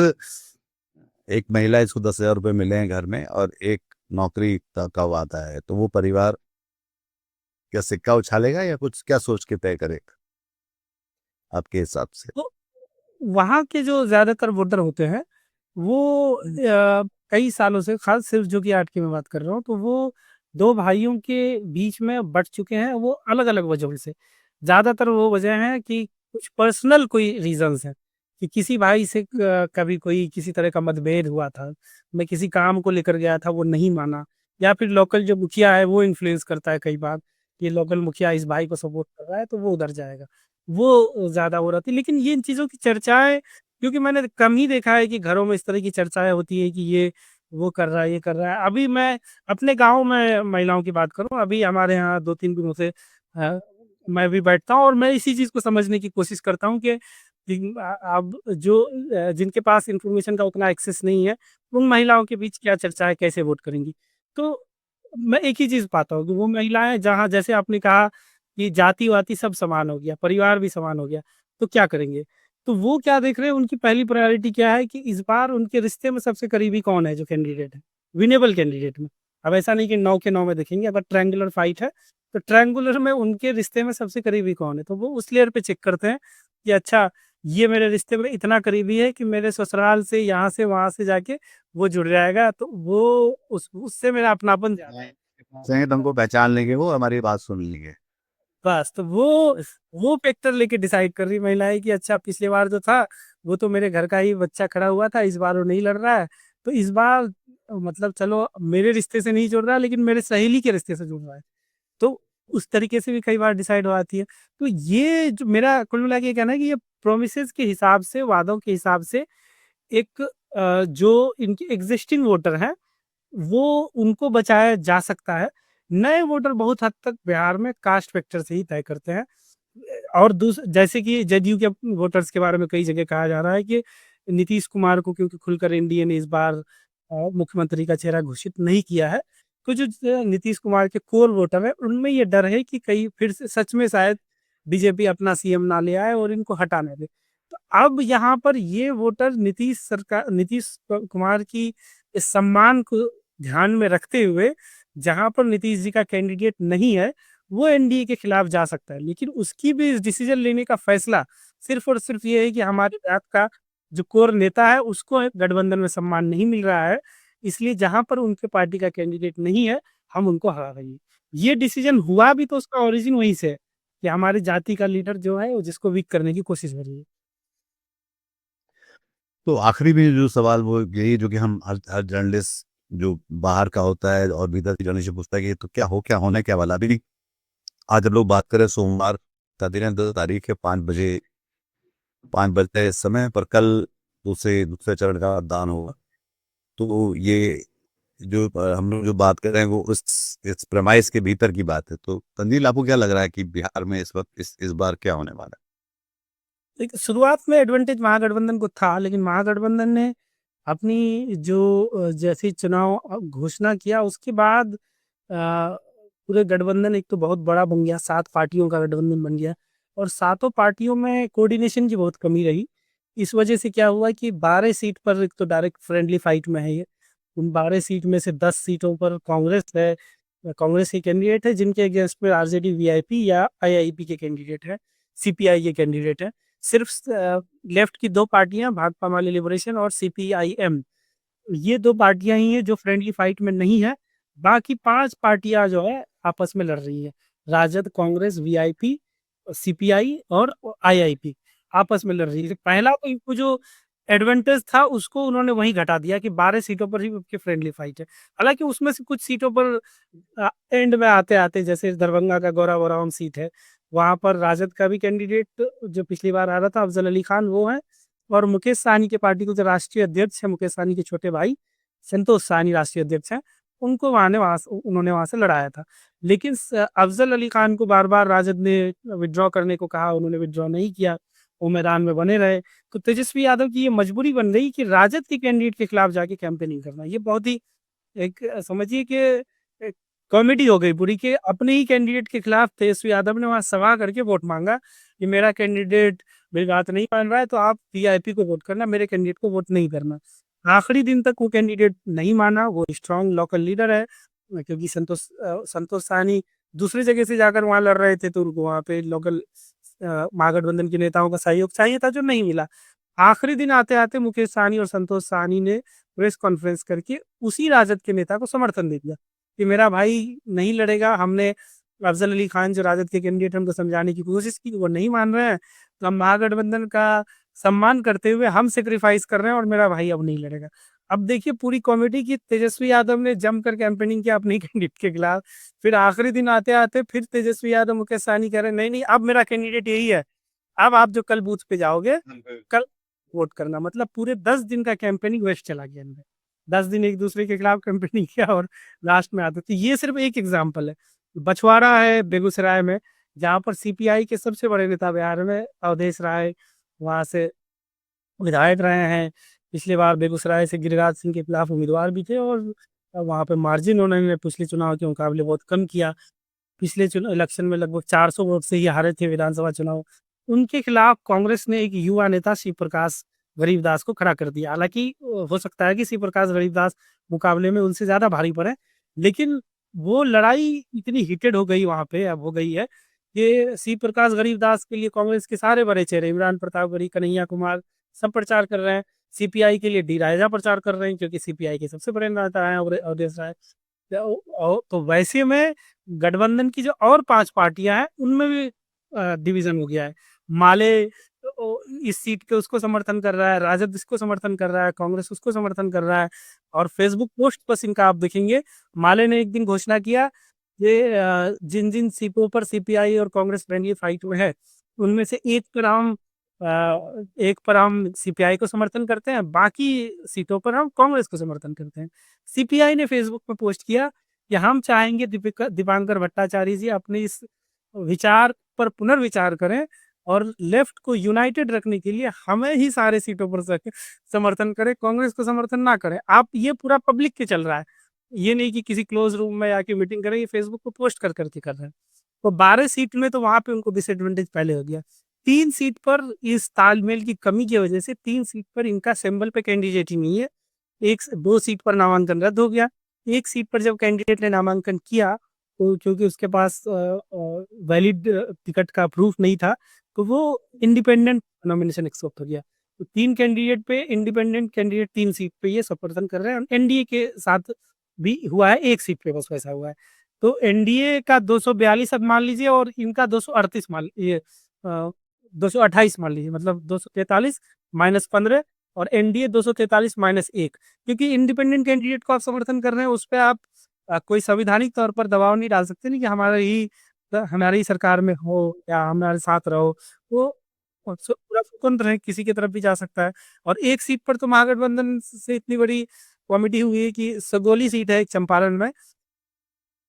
एक महिला, इसको 10,000 रुपये मिले हैं घर में और एक नौकरी का वादा है, तो वो परिवार क्या सिक्का उछालेगा या कुछ क्या सोच के तय करेगा आपके हिसाब से? तो वहाँ के जो ज्यादातर वोटर होते हैं वो कई सालों से, खास सिर्फ जो कि 8 की मैं बात कर रहा हूँ, तो वो दो भाइयों के बीच में बट चुके हैं, वो अलग अलग वजहों से। ज्यादातर वो वजह है कि कुछ पर्सनल कोई रीजंस हैं, कि किसी भाई से कभी कोई किसी तरह का मतभेद हुआ था, मैं किसी काम को लेकर गया था वो नहीं माना, या फिर लोकल जो मुखिया है वो इन्फ्लुएंस करता है कई बार कि लोकल मुखिया इस भाई को सपोर्ट कर रहा है तो वो उधर जाएगा, वो ज्यादा हो रहा थी। लेकिन ये इन चीजों की चर्चाएं, क्योंकि मैंने कम ही देखा है कि घरों में इस तरह की चर्चाएं होती है कि ये वो कर रहा है, ये कर रहा है। अभी मैं अपने गांव में महिलाओं की बात करूं, अभी हमारे यहाँ 2-3 दिनों से मैं भी बैठता हूँ और मैं इसी चीज को समझने की कोशिश करता हूँ कि अब जो जिनके पास इंफॉर्मेशन का उतना एक्सेस नहीं है, उन महिलाओं के बीच क्या चर्चा है, कैसे वोट करेंगी। तो मैं एक ही चीज पाता हूँ कि वो महिलाएं जहाँ, जैसे आपने कहा कि जाति वाति सब समान हो गया, परिवार भी समान हो गया, तो क्या करेंगे। तो वो क्या देख रहे हैं, उनकी पहली प्रायोरिटी क्या है कि इस बार उनके रिश्ते में सबसे करीबी कौन है जो कैंडिडेट है, विनेबल कैंडिडेट में। अब ऐसा नहीं कि 9 के 9 में देखेंगे, अगर ट्रायंगुलर फाइट है तो ट्रायंगुलर में उनके रिश्ते में सबसे करीबी कौन है, तो वो उस लेयर पे चेक करते हैं कि अच्छा ये मेरे रिश्ते में इतना करीबी है कि मेरे ससुराल से, यहाँ से, वहां से जाके वो जुड़ जाएगा, तो वो उससे मेरा अपनापन ज्यादा है। संगीत हमको पहचान लेंगे, वो हमारी बात सुन लेंगे। बस तो वो फैक्टर लेके डिसाइड कर रही महिलाएं कि अच्छा पिछले बार जो था वो तो मेरे घर का ही बच्चा खड़ा हुआ था, इस बार वो नहीं लड़ रहा है, तो इस बार मतलब चलो मेरे रिश्ते से नहीं जुड़ रहा है लेकिन मेरे सहेली के रिश्ते से जुड़ रहा है, तो उस तरीके से भी कई बार डिसाइड हो जाती है। तो ये जो मेरा कुल मिला के ये कहना है कि ये प्रोमिसेस के हिसाब से, वादों के हिसाब से एक जो इनके एग्जिस्टिंग वोटर हैं, वो उनको बचाया जा सकता है। नए वोटर बहुत हद तक बिहार में कास्ट फैक्टर से ही तय करते हैं। और जैसे कि जदयू के वोटर्स के बारे में कई जगह कहा जा रहा है कि नीतीश कुमार को क्योंकि खुलकर एनडीए ने इस बार मुख्यमंत्री का चेहरा घोषित नहीं किया है, तो जो नीतीश कुमार के कोर वोटर है उनमें ये डर है कि कहीं फिर से सच में शायद बीजेपी अपना सीएम ना ले आए और इनको हटा ना दे। तो अब यहाँ पर ये वोटर नीतीश कुमार की इस सम्मान को ध्यान में रखते हुए, जहाँ पर नीतीश जी का कैंडिडेट नहीं है, वो एनडीए के खिलाफ जा सकता है। लेकिन उसकी भी इस डिसीजन लेने का फैसला सिर्फ और सिर्फ ये है कि हमारे देश का जो कोर नेता है उसको गठबंधन में सम्मान नहीं मिल रहा है, इसलिए जहाँ पर उनके पार्टी का कैंडिडेट नहीं है, हम उनको हरा रहे हैं। ये डिसीजन हुआ भी तो उसका ओरिजिन वहीं से है कि हमारी जाति का लीडर जो है वो जिसको वीक करने की कोशिश हो रही है। तो आखिरी में जो सवाल वो यही जो कि हम हर जर्नलिस्ट जो बाहर का होता है और भीतर की जर्नलिस्ट से पूछता है कि तो क्या होना है क्या वाला। अभी आज हम लोग बात करें सोमवार का दिन है, 2 तारीख है, 5 बजे इस समय पर कल दूसरे चरण का दान होगा। तो ये जो हम लोग जो बात कर रहे हैं वो इस प्रमाइस के भीतर की बात है। तो तंजील, आपको क्या लग रहा है कि बिहार में इस वक्त इस बार क्या होने वाला देखिए, शुरुआत में एडवांटेज महागठबंधन को था, लेकिन महागठबंधन ने अपनी जो जैसे ही चुनाव घोषणा किया उसके बाद पूरे गठबंधन एक तो बहुत बड़ा बन गया, 7 पार्टियों का गठबंधन बन गया और सातों पार्टियों में कोऑर्डिनेशन की बहुत कमी रही। इस वजह से क्या हुआ कि 12 सीट पर एक तो डायरेक्ट फ्रेंडली फाइट में है ये। उन 12 सीट में से 10 सीटों पर कांग्रेस है, कांग्रेस के कैंडिडेट है जिनके अगेंस्ट में आरजेडी वीआईपी या आईआईपी के कैंडिडेट है, सीपीआई के कैंडिडेट है। सिर्फ लेफ्ट की 2 पार्टियां, भाकपा माले लिबरेशन और सीपीआईएम, ये 2 पार्टियां ही हैं जो फ्रेंडली फाइट में नहीं है। बाकी 5 पार्टियां जो है आपस में लड़ रही है। राजद, कांग्रेस, वीआईपी, सीपीआई और आईआईपी आपस में लड़ रही है। पहला तो इनको जो एडवांटेज था उसको उन्होंने वहीं घटा दिया कि 12 सीटों पर ही उनकी फ्रेंडली फाइट है। हालांकि उसमें से कुछ सीटों पर एंड में आते-आते, जैसे दरभंगा का गौरा बौराम सीट है, वहाँ पर राजद का भी कैंडिडेट जो पिछली बार आ रहा था अफजल अली खान वो है, और मुकेश सहनी की पार्टी के जो राष्ट्रीय अध्यक्ष है, मुकेश सहनी के छोटे भाई संतोष सहनी राष्ट्रीय अध्यक्ष हैं, उनको उन्होंने वहाँ से लड़ाया था। लेकिन अफजल अली खान को बार-बार राजद ने विथड्रॉ करने को कहा, उन्होंने विथड्रॉ नहीं किया, वो मैदान में बने रहे। तो तेजस्वी यादव की ये मजबूरी बन गई कि राजद के कैंडिडेट के खिलाफ जाके कैंपेनिंग करना। ये बहुत ही एक समझिए कि एक कॉमेडी हो गई पूरी, कि अपने ही कैंडिडेट के खिलाफ तेजस्वी यादव ने वहाँ सभा करके वोट मांगा कि मेरा कैंडिडेट मेरी बात नहीं मान रहा है, तो आप वीआईपी को वोट करना, मेरे कैंडिडेट को वोट नहीं करना। आखिरी दिन तक वो कैंडिडेट नहीं माना, वो स्ट्रॉन्ग लोकल लीडर है, क्योंकि संतोष सहनी दूसरी जगह से जाकर वहाँ लड़ रहे थे, तो उनको वहाँ पे लोकल महागठबंधन के नेताओं का सहयोग चाहिए था जो नहीं मिला। आखिरी दिन आते-आते मुकेश सहनी और संतोष सहनी ने प्रेस कॉन्फ्रेंस करके उसी राजद के नेता को समर्थन दे दिया कि मेरा भाई नहीं लड़ेगा। हमने अफजल अली खान जो राजद के कैंडिडेट हैं उनको समझाने की कोशिश की, वो नहीं मान रहे हैं, तो हम महागठबंधन का सम्मान करते हुए हम सैक्रिफाइस कर रहे हैं और मेरा भाई अब नहीं लड़ेगा। अब देखिए पूरी कॉमेडी की, तेजस्वी यादव ने जमकर कैंपेनिंग किया अपने ही कैंडिडेट के खिलाफ, फिर आखिरी दिन आते-आते फिर तेजस्वी यादव, मुकेश सहनी कह रहे हैं नहीं-नहीं अब मेरा कैंडिडेट यही है, अब आप जो कल बूथ पे जाओगे, कल वोट करना। मतलब पूरे 10 दिन का कैंपेनिंग वेस्ट चला गया इनमें। 10 दिन एक-दूसरे के खिलाफ कैंपेनिंग किया और लास्ट में आते, तो ये सिर्फ एक एग्ज़ाम्पल है। बछवाड़ा है बेगूसराय में, जहाँ पर सीपीआई के सबसे बड़े नेता बिहार में अवधेश राय वहाँ से विधायक रहे हैं। पिछली बार बेगूसराय से गिरिराज सिंह के खिलाफ उम्मीदवार भी थे और वहाँ पे मार्जिन उन्होंने पिछले चुनाव के मुकाबले बहुत कम किया। पिछले इलेक्शन में लगभग 400 वोट से ही हारे थे विधानसभा चुनाव। उनके खिलाफ कांग्रेस ने एक युवा नेता शिव प्रकाश गरीबदास को खड़ा कर दिया। हालाँकि हो सकता है कि शिव प्रकाश गरीबदास मुकाबले में उनसे ज़्यादा भारी पड़े, लेकिन वो लड़ाई इतनी हीटेड हो गई वहाँ पे, अब हो गई है कि शिव प्रकाश गरीबदास के लिए कांग्रेस के सारे बड़े चेहरे, इमरान प्रताप गढ़ी, कन्हैया कुमार, सब प्रचार कर रहे हैं। सीपीआई के लिए डी राजा प्रचार कर रहे हैं, क्योंकि सीपीआई के सबसे बड़े नेता हैं अवधेश राय। तो वैसे में गठबंधन की जो और 5 पार्टियां हैं उनमें भी डिवीजन हो गया है। माले इस सीट के उसको समर्थन कर रहा है, राजद इसको समर्थन कर रहा है, कांग्रेस उसको समर्थन कर रहा है। और फेसबुक पोस्ट बस इनका आप देखेंगे, माले ने एक दिन घोषणा किया जिन जिन सीटों पर सीपीआई और कांग्रेस फ्रेंडली फाइट में है, उनमें से एक पर हम सीपीआई को समर्थन करते हैं, बाकी सीटों पर हम कांग्रेस को समर्थन करते हैं। सीपीआई ने फेसबुक पर पोस्ट किया कि हम चाहेंगे दीपांकर भट्टाचार्य जी अपने इस विचार पर पुनर्विचार करें और लेफ्ट को यूनाइटेड रखने के लिए हमें ही सारे सीटों पर समर्थन करें, कांग्रेस को समर्थन ना करें। आप ये पूरा पब्लिक के चल रहा है, ये नहीं कि किसी क्लोज रूम में आके मीटिंग करें, ये फेसबुक पे पोस्ट कर करके कर रहे हैं। तो 12 सीट में तो वहां पे उनको डिसएडवांटेज पहले हो गया। 3 सीट पर इस तालमेल की कमी की वजह से 3 सीट पर इनका सिंबल पे कैंडिडेट ही नहीं है। 2 सीट पर नामांकन रद्द हो गया। एक सीट पर जब कैंडिडेट ने नामांकन किया, तो क्योंकि उसके पास वैलिड टिकट का प्रूफ नहीं था, तो वो इंडिपेंडेंट नॉमिनेशन एक्सेप्ट हो गया। तो 3 कैंडिडेट पे इंडिपेंडेंट कैंडिडेट 3 सीट पे ये समर्थन कर रहे हैं। एनडीए के साथ भी हुआ है, 1 सीट पे बस वैसा हुआ है। तो एनडीए का 242 अब मान लीजिए और इनका 238 मान ये 228 मान लीजिए, मतलब 243 माइनस 15 और एनडीए 243 माइनस 1। क्योंकि इंडिपेंडेंट कैंडिडेट को आप समर्थन कर रहे हैं, उस पे आप कोई संवैधानिक तौर पर दबाव नहीं डाल सकते नहीं कि हमारी सरकार में हो या हमारे साथ रहो। वो पूरा स्वतंत्र है, किसी की तरफ भी जा सकता है। और एक सीट पर तो महागठबंधन से इतनी बड़ी कॉमेडी हुई है कि सगोली सीट है एक चंपारण में,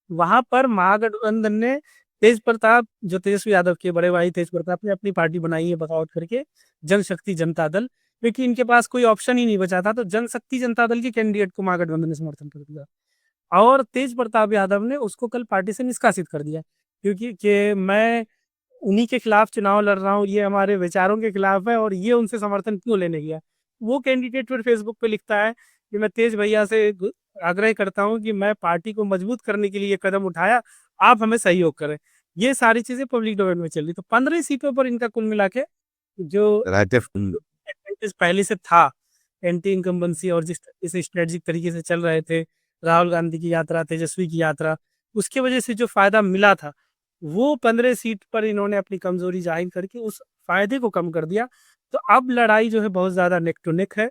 वहां पर महागठबंधन ने तेज प्रताप, जो तेजस्वी यादव के बड़े भाई तेज प्रताप ने अपनी पार्टी बनाई है बगावत करके, जनशक्ति जनता दल, क्योंकि इनके पास कोई ऑप्शन ही नहीं बचा था, तो जनशक्ति जनता दल के कैंडिडेट को महागठबंधन ने समर्थन कर दिया और तेज प्रताप यादव ने उसको कल पार्टी से निष्कासित कर दिया, क्योंकि कि मैं उन्हीं के खिलाफ चुनाव लड़ रहा हूँ, ये हमारे विचारों के खिलाफ है और ये उनसे समर्थन क्यों लेने गया। वो कैंडिडेट फिर फेसबुक पे लिखता है कि मैं तेज भैया से आग्रह करता हूँ कि मैं पार्टी को मजबूत करने के लिए ये कदम उठाया, आप हमें सहयोग करें। ये सारी चीजें पब्लिक डोमेन में चल रही, तो 15 सीटों पर इनका कुल मिला के जो रहते एडवांटेज पहले से था, एंटी इनकम्बेंसी और जिस इस स्ट्रेटेजिक तरीके से चल रहे थे, राहुल गांधी की यात्रा, तेजस्वी की यात्रा, उसकी वजह से जो फायदा मिला था, वो 15 सीट पर इन्होंने अपनी कमजोरी जाहिर करके उस फायदे को कम कर दिया। तो अब लड़ाई जो है बहुत ज्यादा नेक टू नेक है।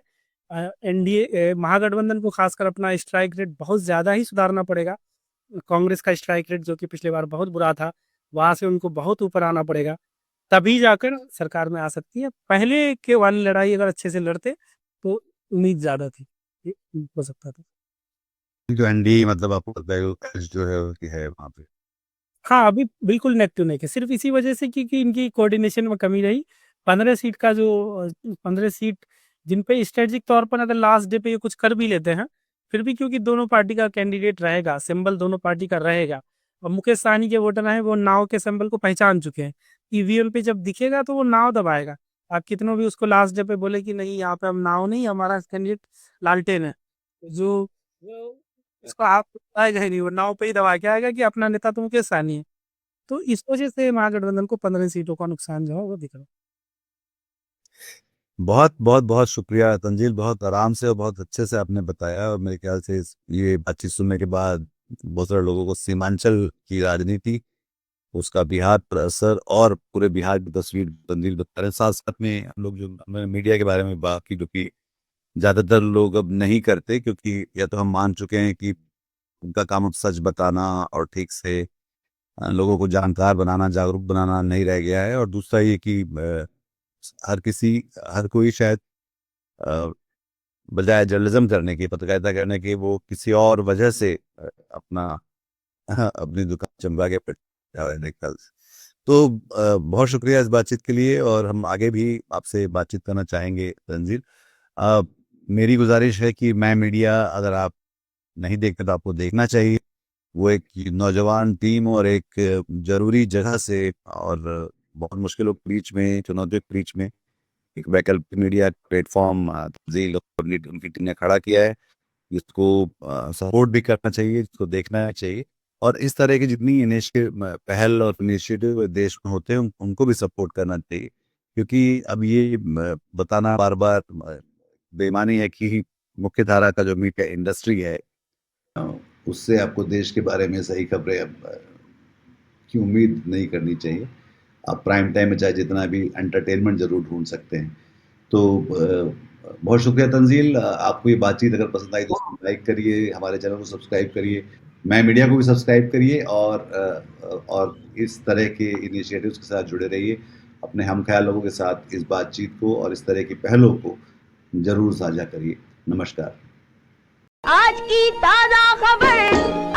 एनडीए महागठबंधन को खासकर अपना स्ट्राइक रेट बहुत ज्यादा ही सुधारना पड़ेगा। कांग्रेस का स्ट्राइक रेट जो कि पिछले बार बहुत बुरा था, वहां से उनको बहुत ऊपर आना पड़ेगा, तभी जाकर सरकार में आ सकती है। पहले के वाली लड़ाई अगर अच्छे से लड़ते तो उम्मीद ज्यादा थी कि हो सकता था। जो एनडी मतलब आपको पता है जो है कि है वहाँ पे। हाँ, अभी बिल्कुल नेक टू नेक है, सिर्फ इसी वजह से क्योंकि इनकी कोऑर्डिनेशन में कमी रही। 15 सीट का जो 15 सीट जिन पे स्ट्रेटेजिक तौर पर अगर लास्ट डे पे ये कुछ कर भी लेते हैं, फिर भी क्योंकि दोनों पार्टी का कैंडिडेट रहेगा, सिंबल दोनों पार्टी का रहेगा, और मुकेश सहनी के वोटर हैं वो नाव के सिंबल को पहचान चुके हैं। ईवीएम पे जब दिखेगा तो वो नाव दबाएगा। आप कितनों भी उसको लास्ट डे पे बोले कि नहीं यहाँ पे हम नाव नहीं, हमारा कैंडिडेट लालटेन है, जो इसको आप आएगा ही नहीं, वो नाव पे ही दबा के आएगा कि अपना नेता तो मुकेश सहनी है। तो इस वजह से महागठबंधन को 15 सीटों का नुकसान जो है वो दिख रहा है। बहुत बहुत बहुत शुक्रिया तंजील, बहुत आराम से और बहुत अच्छे से आपने बताया। और मेरे ख्याल से ये बातचीत सुनने के बाद बहुत सारे लोगों को सीमांचल की राजनीति, उसका बिहार पर असर और पूरे बिहार की तस्वीर तंजील बता रहे हैं। साथ साथ में हम लोग जो हमने मीडिया के बारे में बात की, जो कि ज़्यादातर लोग अब नहीं करते, क्योंकि या तो हम मान चुके हैं कि उनका काम अब सच बताना और ठीक से लोगों को जानकार बनाना, जागरूक बनाना नहीं रह गया है। और दूसरा ये कि हर कोई शायद अ, बजाय जर्नलिज्म करने की, पत्रकारिता करने की, वो किसी और वजह से अपना अपनी दुकान चमका के पेट निकल। तो बहुत शुक्रिया इस बातचीत के लिए, और हम आगे भी आपसे बातचीत करना चाहेंगे तंजील। अ, मेरी गुजारिश है कि मैं मीडिया अगर आप नहीं देखते तो आपको देखना चाहिए। वो एक नौजवान टीम और एक जरूरी जगह से और बहुत मुश्किलों के बीच में, चुनौतियों के बीच में एक वैकल्पिक मीडिया प्लेटफॉर्म तंजील और उनकी टीम ने खड़ा किया है। इसको सपोर्ट भी करना चाहिए, इसको देखना चाहिए। और इस तरह की जितनी इनिशिएटिव, पहल और इनिशिएटिव देश में होते हैं उनको भी सपोर्ट करना चाहिए, क्योंकि अब ये बताना बार बार बेईमानी है कि मुख्य धारा का जो मीडिया इंडस्ट्री है, उससे आपको देश के बारे में सही खबरें की उम्मीद नहीं करनी चाहिए। आप प्राइम टाइम में चाहे जितना भी एंटरटेनमेंट ज़रूर ढूँढ सकते हैं। तो बहुत शुक्रिया तंजील। आपको ये बातचीत अगर पसंद आई तो लाइक करिए, हमारे चैनल को सब्सक्राइब करिए मैं मीडिया को भी सब्सक्राइब करिए और इस तरह के इनिशिएटिव्स के साथ जुड़े रहिए। अपने हम ख्याल लोगों के साथ इस बातचीत को और इस तरह की पहलों को ज़रूर साझा करिए। नमस्कार। आज की ताज़ा खबर,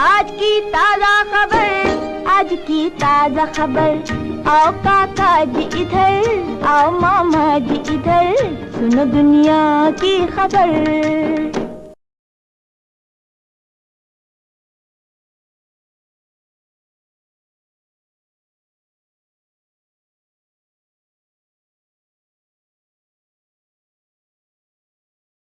आज की ताज़ा खबर, आज की ताज़ा खबर। आओ काका जी इधर, आओ मामा जी इधर, सुनो दुनिया की खबर।